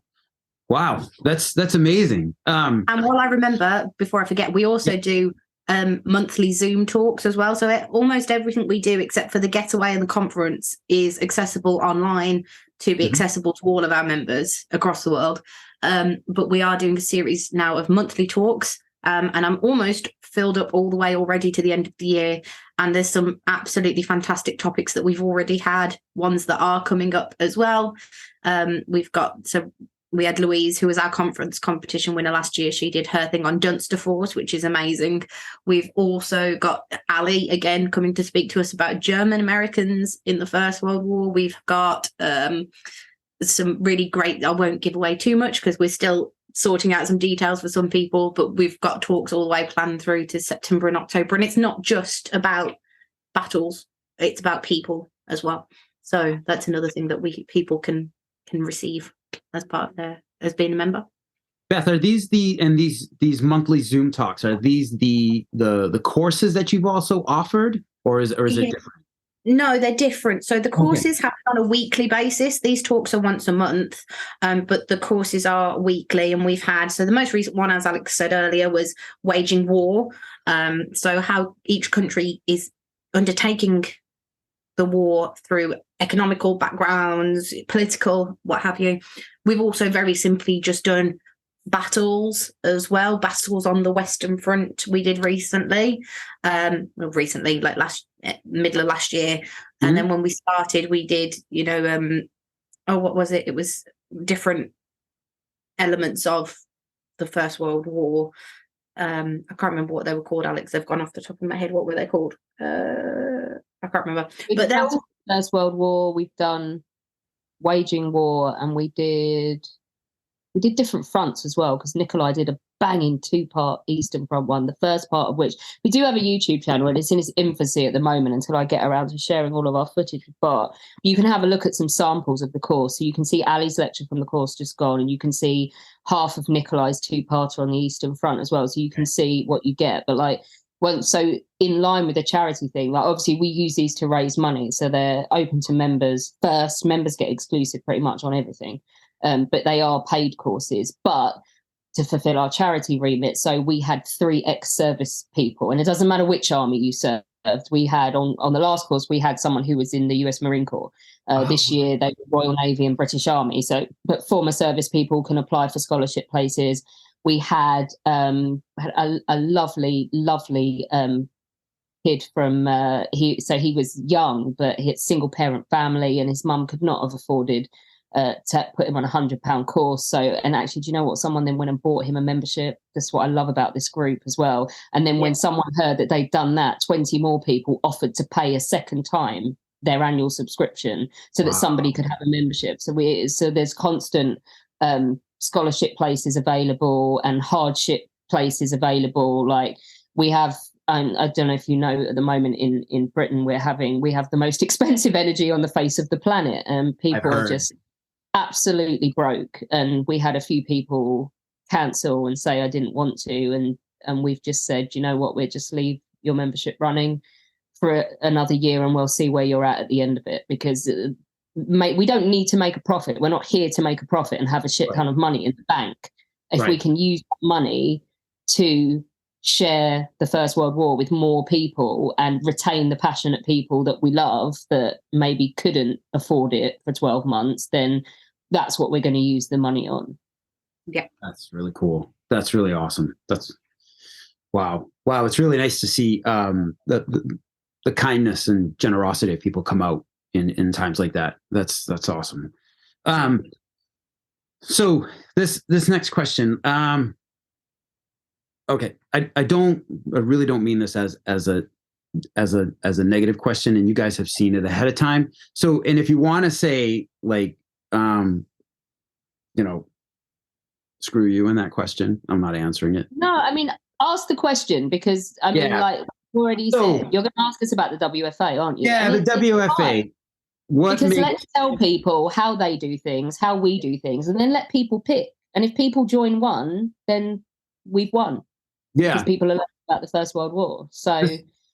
that's amazing. And while I remember, before I forget, we also do monthly Zoom talks as well. So almost everything we do, except for the getaway and the conference, is accessible online to be accessible to all of our members across the world. But we are doing a series now of monthly talks. And I'm almost filled up all the way already to the end of the year. And there's some absolutely fantastic topics that we've already had, ones that are coming up as well. We had Louise, who was our conference competition winner last year. She did her thing on Dunster Force, which is amazing. We've also got Ali, again, coming to speak to us about German Americans in the First World War. We've got some really great, I won't give away too much because we're still sorting out some details for some people, but we've got talks all the way planned through to September and October. And it's not just about battles, it's about people as well. So that's another thing that people can receive as part of as being a member. Beth, are these these monthly Zoom talks, are these the courses that you've also offered, or is it different? No, they're different. So the courses happen on a weekly basis. These talks are once a month, but the courses are weekly. And we've had, so the most recent one, as Alex said earlier, was Waging War. So how each country is undertaking the war through economical backgrounds, political, what have you. We've also very simply just done battles as well. Battles on the Western Front we did recently, like middle of last year. And then when we started, we did, what was it? It was different elements of the First World War. I can't remember what they were called, Alex. They've gone off the top of my head. What were they called? I can't remember. But they're all First World War. We've done Waging War, and we did different fronts as well, because Nikolai did a banging 2-part Eastern Front one, the first part of which we do have a YouTube channel, and it's in its infancy at the moment until I get around to sharing all of our footage. But you can have a look at some samples of the course. So you can see Ali's lecture from the course just gone, and you can see half of Nikolai's 2-parter on the Eastern Front as well. So you can see what you get. But so in line with the charity thing, obviously we use these to raise money. So they're open to members first. Members get exclusive pretty much on everything. But they are paid courses, but to fulfill our charity remit. So we had 3 ex-service people, and it doesn't matter which army you served. We had on the last course, we had someone who was in the US Marine Corps. This year, they were Royal Navy and British Army. So, but former service people can apply for scholarship places. We had a lovely kid from he was young, but he had single parent family, and his mum could not have afforded to put him on £100 course. So, and actually, do you know what? Someone then went and bought him a membership. That's what I love about this group as well. And then when someone heard that they'd done that, 20 more people offered to pay a second time their annual subscription so that somebody could have a membership. So there's constant scholarship places available and hardship places available. Like we have, I don't know if you know, at the moment in Britain, we have the most expensive energy on the face of the planet, and people are just absolutely broke. And we had a few people cancel and say I didn't want to, and we've just said, you know what, we'll just leave your membership running for another year and we'll see where you're at the end of it, because we don't need to make a profit. We're not here to make a profit and have a shit ton of money in the bank. If we can use money to share the First World War with more people and retain the passionate people that we love that maybe couldn't afford it for 12 months, then that's what we're going to use the money on. Yeah. That's really cool. That's really awesome. Wow. It's really nice to see the kindness and generosity of people come out in times like that. That's awesome. So this next question, okay, I really don't mean this as a negative question, and you guys have seen it ahead of time. So, and if you want to say screw you in that question, I'm not answering it. No, I mean, ask the question, because I mean, like you already said, you're going to ask us about the WFA, aren't you? Yeah, the WFA. Let's tell people how they do things, how we do things, and then let people pick. And if people join one, then we've won. Yeah, because people are learning about the First World War. So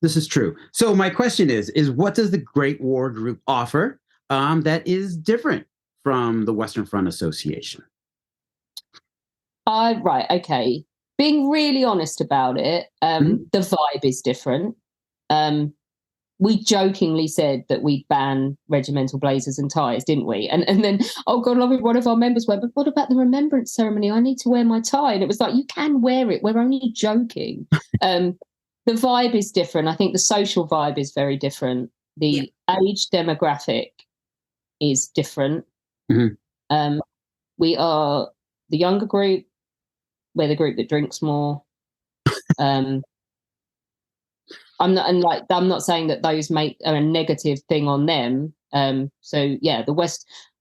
this is true. So my question is what does the Great War Group offer that is different from the Western Front Association? Right, okay. being really honest about it, the vibe is different. We jokingly said that we'd ban regimental blazers and ties, didn't we? And then, oh God, lovely, one of our members went, but what about the remembrance ceremony? I need to wear my tie. And it was like, you can wear it. We're only joking. The vibe is different. I think the social vibe is very different. The age demographic is different. We are the younger group. We're the group that drinks more. I'm not saying that those make a negative thing on them. So yeah, the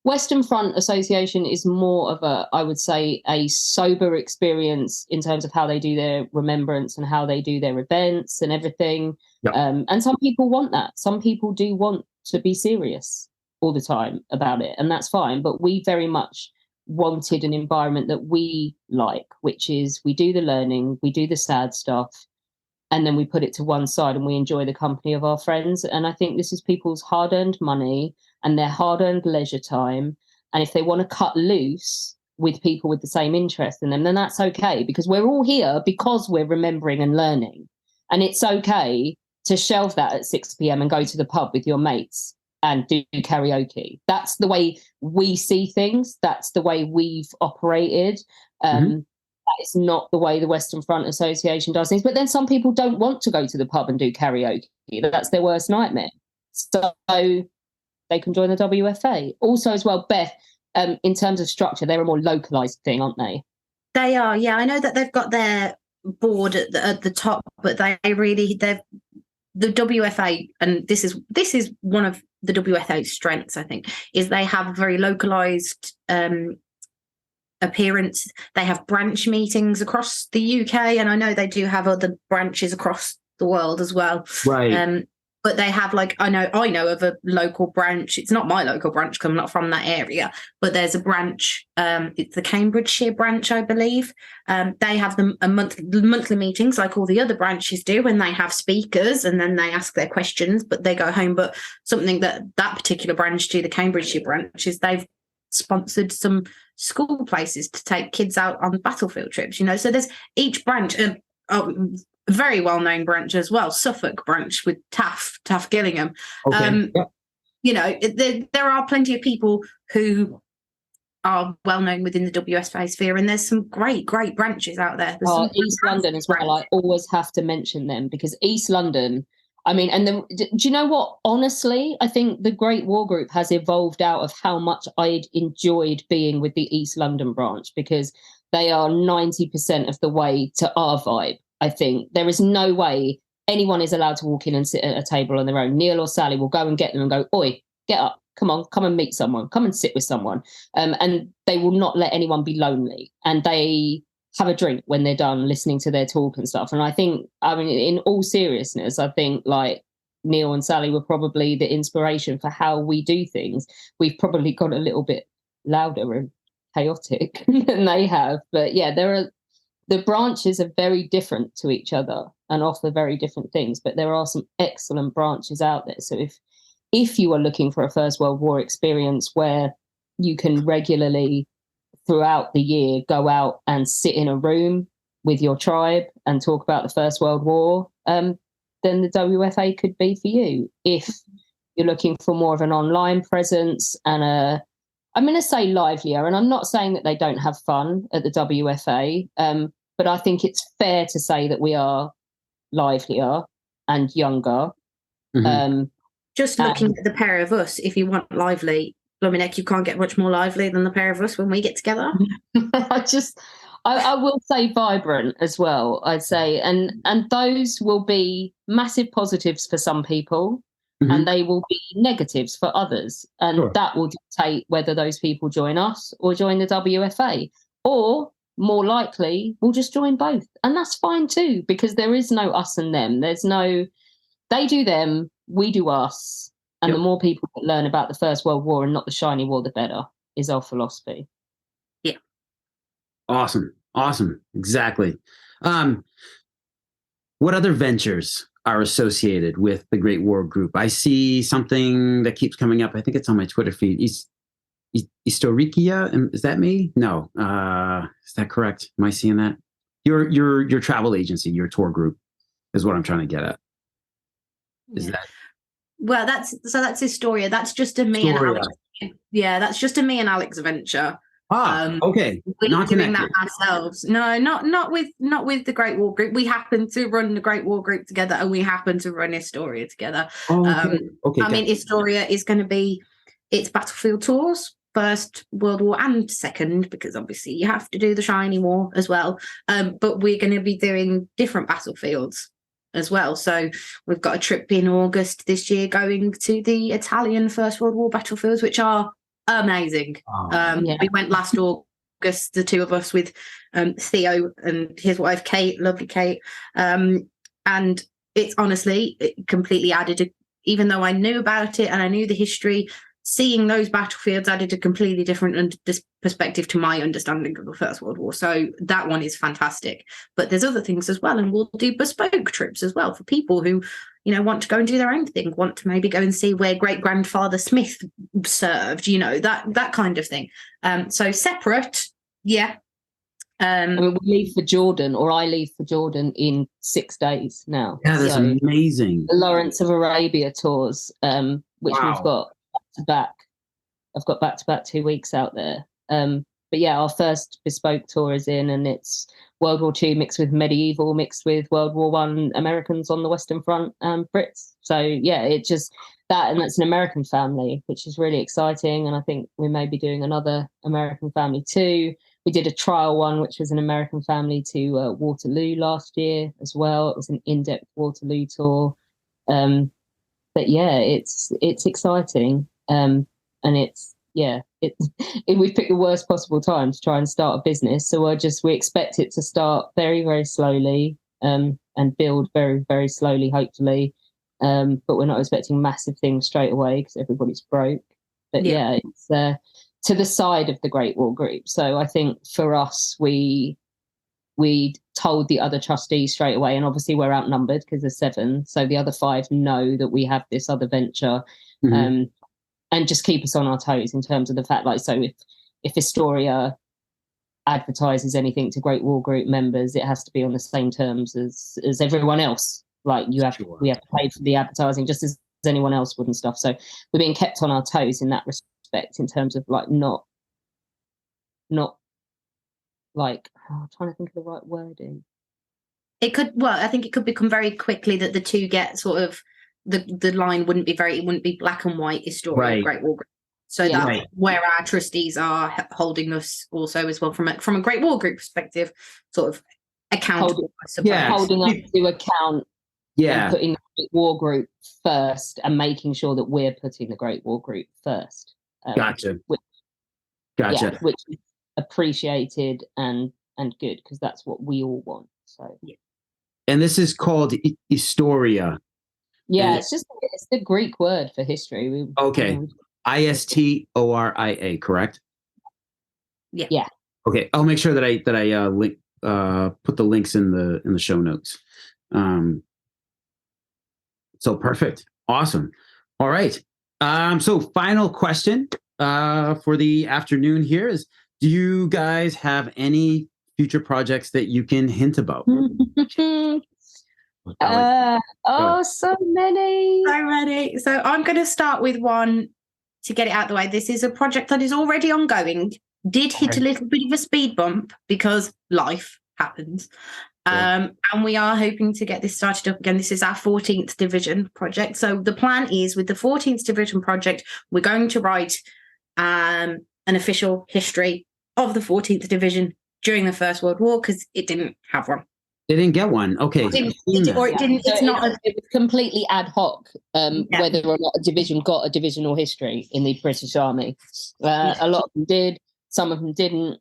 Western Front Association is more of a, I would say, a sober experience in terms of how they do their remembrance and how they do their events and everything. Yep. And some people want that. Some people do want to be serious all the time about it, and that's fine. But we very much wanted an environment that we like, which is we do the learning, we do the sad stuff, and then we put it to one side and we enjoy the company of our friends. And I think this is people's hard-earned money and their hard-earned leisure time. And if they want to cut loose with people with the same interest in them, then that's okay, because we're all here because we're remembering and learning. And it's okay to shelve that at 6 p.m. and go to the pub with your mates and do karaoke. That's the way we see things. That's the way we've operated. That is not the way the Western Front Association does things. But then some people don't want to go to the pub and do karaoke. That's their worst nightmare. So they can join the WFA. Also as well, Beth, in terms of structure, they're a more localised thing, aren't they? They are, yeah. I know that they've got their board at the top, but they're the WFA, and this is one of the WFA's strengths, I think, is they have a very localised appearance. They have branch meetings across the UK, and I know they do have other branches across the world as well. Right. But they have, like, I know of a local branch. It's not my local branch because I'm not from that area, but there's a branch. It's the Cambridgeshire branch, I believe. They have monthly meetings like all the other branches do, and they have speakers and then they ask their questions, but they go home. But something that particular branch do, the Cambridgeshire branch, is they've sponsored some school places to take kids out on battlefield trips. So there's each branch. Very well-known branch as well, Suffolk branch with Taff Gillingham. Okay. There are plenty of people who are well-known within the WSA sphere, and there's some great branches out there. East London as well. I always have to mention them because East London, I mean, and then do you know what? Honestly, I think the Great War Group has evolved out of how much I'd enjoyed being with the East London branch, because they are 90% of the way to our vibe. I think there is no way anyone is allowed to walk in and sit at a table on their own. Neil or Sally will go and get them and go, "Oi, get up, come on, come and meet someone, come and sit with someone." And they will not let anyone be lonely. And they have a drink when they're done listening to their talk and stuff. And I think, I mean, in all seriousness, I think like Neil and Sally were probably the inspiration for how we do things. We've probably got a little bit louder and chaotic than they have. But yeah, the branches are very different to each other and offer very different things, but there are some excellent branches out there. So if you are looking for a First World War experience where you can regularly throughout the year go out and sit in a room with your tribe and talk about the First World War, then the WFA could be for you. If you're looking for more of an online presence and I'm going to say livelier, and I'm not saying that they don't have fun at the WFA, but I think it's fair to say that we are livelier and younger. Just looking at the pair of us, if you want lively, Luminek, you can't get much more lively than the pair of us when we get together. I will say vibrant as well, I'd say. And those will be massive positives for some people, and they will be negatives for others. And that will dictate whether those people join us or join the WFA. Or more likely, we'll just join both. And that's fine too, because there is no us and them. There's no, they do them, we do us. And the more people that learn about the First World War and not the shiny war, the better, is our philosophy. Yeah. Awesome. Exactly. What other ventures are associated with the Great War Group? I see something that keeps coming up. I think it's on my Twitter feed. Istoria, is that me? No. Is that correct? Am I seeing that? your travel agency, your tour group, is what I'm trying to get at. Is Yeah. that Well, that's Istoria. That's just a me and Istoria. Alex. Yeah, that's just a me and Alex venture. Okay. We're Not doing connected. that ourselves. No, not with the Great Wall Group. We happen to run the Great Wall Group together, and we happen to run Istoria together. Okay. Okay. I mean, Istoria is going to be its battlefield tours, First World War and Second, because obviously you have to do the Shiny War as well. But we're going to be doing different battlefields as well. So we've got a trip in August this year going to the Italian First World War battlefields, which are amazing. We went last August, the two of us, with Theo and his wife Kate, lovely Kate, and it's honestly, it completely added even though I knew about it and I knew the history, seeing those battlefields added a completely different perspective to my understanding of the First World War. So that one is fantastic. But there's other things as well, and we'll do bespoke trips as well for people who, want to go and do their own thing, want to maybe go and see where great grandfather Smith served, that kind of thing. So separate, yeah. I mean, we leave for Jordan, or I leave for Jordan in 6 days now. Yeah, that's amazing. The Lawrence of Arabia tours, which we've got back. I've got back-to-back 2 weeks out there. But yeah, our first bespoke tour is in, and it's World War II mixed with medieval, mixed with World War I Americans on the Western Front, Brits. So yeah, it's just that, and it's an American family, which is really exciting. And I think we may be doing another American family too. We did a trial one, which was an American family to Waterloo last year as well. It was an in-depth Waterloo tour. But yeah, it's exciting. And we've picked the worst possible time to try and start a business. So we expect it to start very, very slowly and build very, very slowly, hopefully. But we're not expecting massive things straight away because everybody's broke. But yeah, it's to the side of the Great Wall Group. So I think for us, we told the other trustees straight away, and obviously we're outnumbered because there's 7. So the other 5 know that we have this other venture. Mm-hmm. And just keep us on our toes in terms of the fact, so if Istoria advertises anything to Great Wall Group members, it has to be on the same terms as everyone else. We have to pay for the advertising just as anyone else would and stuff. So we're being kept on our toes in that respect, in terms of not I'm trying to think of the right wording. It could, I think it could become very quickly that the two get sort of, the line wouldn't be black and white Istoria, Great Wall Group. So that's where our trustees are holding us also as well from a Great Wall Group perspective, sort of accountable. Holding us to account. Yeah, and putting the Great Wall Group first and making sure that we're putting the Great Wall Group first. Gotcha. Which is appreciated and good, because that's what we all want. So. And this is called Istoria. Yeah, it's the Greek word for history. Istoria, correct? Yeah. Okay, I'll make sure that I link put the links in the show notes. So perfect, awesome. All right. So final question for the afternoon here is: do you guys have any future projects that you can hint about? So many. So I'm going to start with one to get it out of the way. This is a project that is already ongoing. Did hit a little bit of a speed bump because life happens. And we are hoping to get this started up again. This is our 14th Division project. So the plan is, with the 14th Division project, we're going to write an official history of the 14th Division during the First World War, because it didn't have one. They didn't get one. Okay. It was completely ad hoc, whether or not a division got a divisional history in the British Army. A lot of them did, some of them didn't.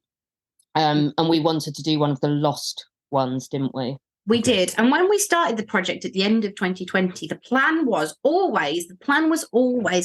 And we wanted to do one of the lost ones, didn't we? We did. And when we started the project at the end of 2020, the plan was always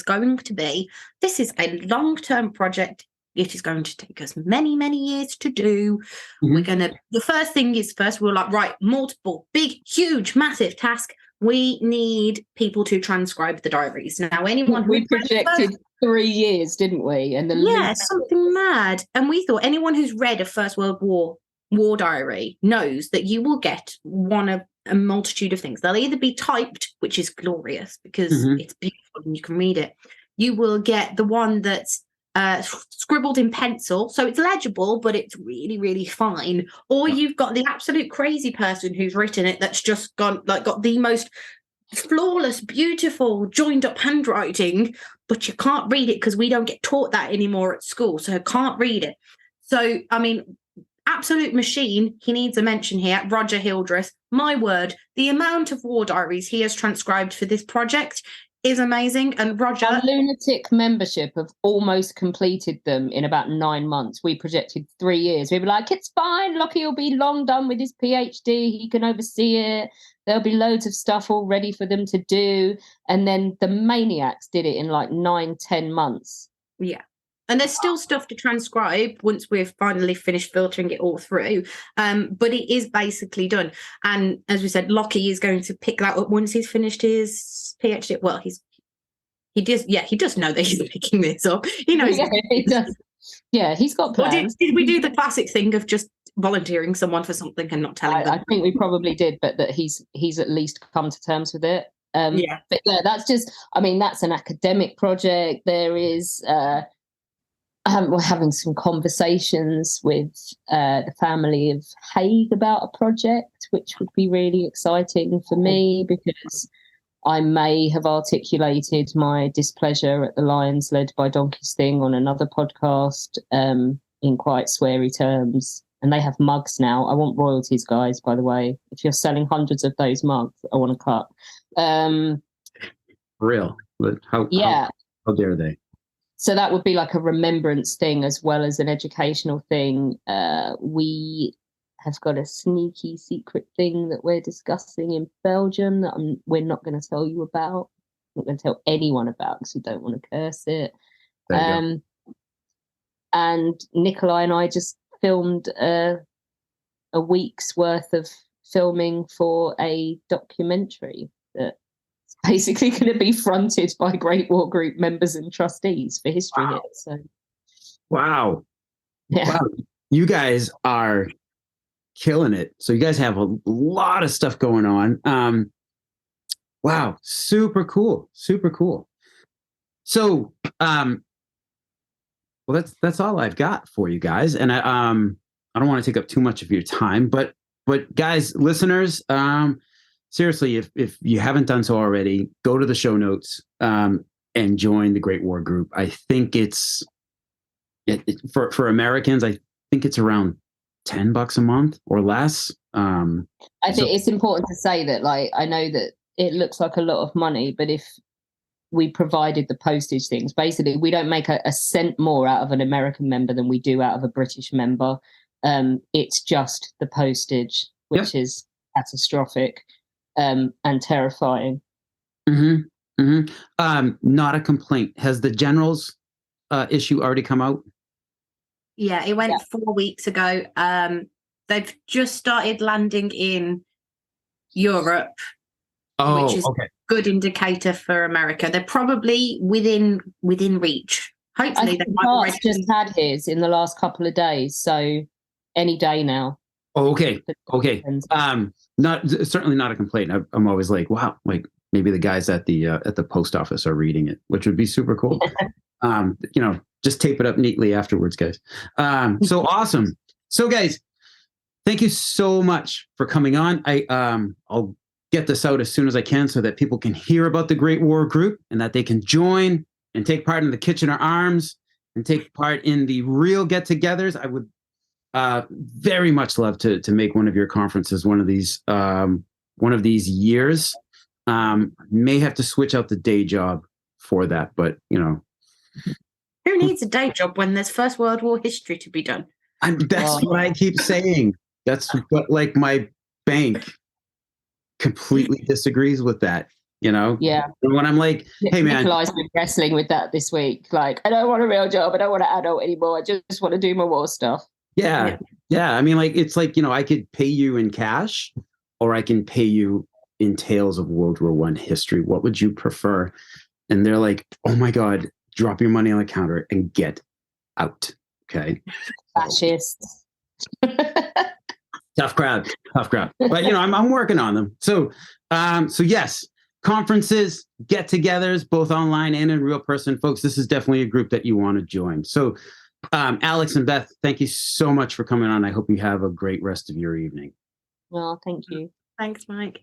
going to be, this is a long-term project. It is going to take us many, many years to do. Mm-hmm. The first thing is, we're multiple, big, huge, massive task. We need people to transcribe the diaries. Now, we projected 3 years, didn't we? And something mad. And we thought anyone who's read a First World War war diary knows that you will get one of a multitude of things. They'll either be typed, which is glorious because it's beautiful and you can read it. You will get the one that's scribbled in pencil, so it's legible, but it's really, really fine. Or you've got the absolute crazy person who's written it that's just got the most flawless, beautiful, joined up handwriting, but you can't read it because we don't get taught that anymore at school, so I can't read it. So, I mean, absolute machine. He needs a mention here. Roger Hildreth, my word, the amount of war diaries he has transcribed for this project is amazing. And Roger, our lunatic membership have almost completed them in about 9 months. We projected 3 years. We were like, it's fine, Lockie will be long done with his PhD, he can oversee it, there'll be loads of stuff all ready for them to do. And then the maniacs did it in like 9-10 months. Yeah. And there's still stuff to transcribe once we've finally finished filtering it all through. But it is basically done. And as we said, Lockie is going to pick that up once he's finished his PhD. Well, he does know that he's picking this up. He knows. Yeah, he does. Yeah, he's got plans. Or did we do the classic thing of just volunteering someone for something and not telling them? I think we probably did, but that he's at least come to terms with it. But yeah, that's just, I mean, that's an academic project. There is we're having some conversations with the family of Haig about a project, which would be really exciting for me because I may have articulated my displeasure at the Lions led by Donkeys thing on another podcast in quite sweary terms. And they have mugs now. I want royalties, guys, by the way. If you're selling hundreds of those mugs, I want to cut. Real. But how dare they? So that would be like a remembrance thing as well as an educational thing. We have got a sneaky secret thing that we're discussing in Belgium that we're not going to tell you about. I'm not going to tell anyone about because we don't want to curse it. And Nikolai and I just filmed a week's worth of filming for a documentary that's basically going to be fronted by Great War Group members and trustees for History Hit. So, wow. Yeah. Wow. You guys are killing it. So you guys have a lot of stuff going on. Wow. Super cool. Super cool. So, well, that's all I've got for you guys. And I don't want to take up too much of your time, but guys, listeners, seriously, if you haven't done so already, go to the show notes and join the Great War Group. I think it's for Americans, I think it's around $10 a month or less. I think it's important to say that, like, I know that it looks like a lot of money, but if we provided the postage things, basically we don't make a cent more out of an American member than we do out of a British member. It's just the postage, which is catastrophic and terrifying. Not a complaint. Has the general's issue already come out? Yeah, it went 4 weeks ago. They've just started landing in Europe, which is a good indicator for America. They're probably within reach. Hopefully, Bart's just had his in the last couple of days, so any day now. Okay. Certainly not a complaint. I'm always like, wow, like maybe the guys at the post office are reading it, which would be super cool. Just tape it up neatly afterwards, guys. So awesome. So guys, thank you so much for coming on. I'll get this out as soon as I can so that people can hear about the Great War Group and that they can join and take part in the Kitchener Arms and take part in the real get-togethers. I would very much love to make one of your conferences one of these years. May have to switch out the day job for that, but who needs a day job when there's First World War history to be done? That's what I keep saying. That's what, like, my bank completely disagrees with that. Yeah. And when I'm like, hey man, Nikolai's been wrestling with that this week. Like, I don't want a real job. I don't want an adult anymore. I just want to do my war stuff. Yeah. I mean, like, it's like, I could pay you in cash or I can pay you in tales of World War I history. What would you prefer? And they're like, oh my God, drop your money on the counter and get out. Okay. Fascists. Tough crowd. But I'm working on them. So yes, conferences, get-togethers, both online and in real person, folks. This is definitely a group that you want to join. So, Alex and Beth, thank you so much for coming on. I hope you have a great rest of your evening. Well, thank you. Thanks, Mike.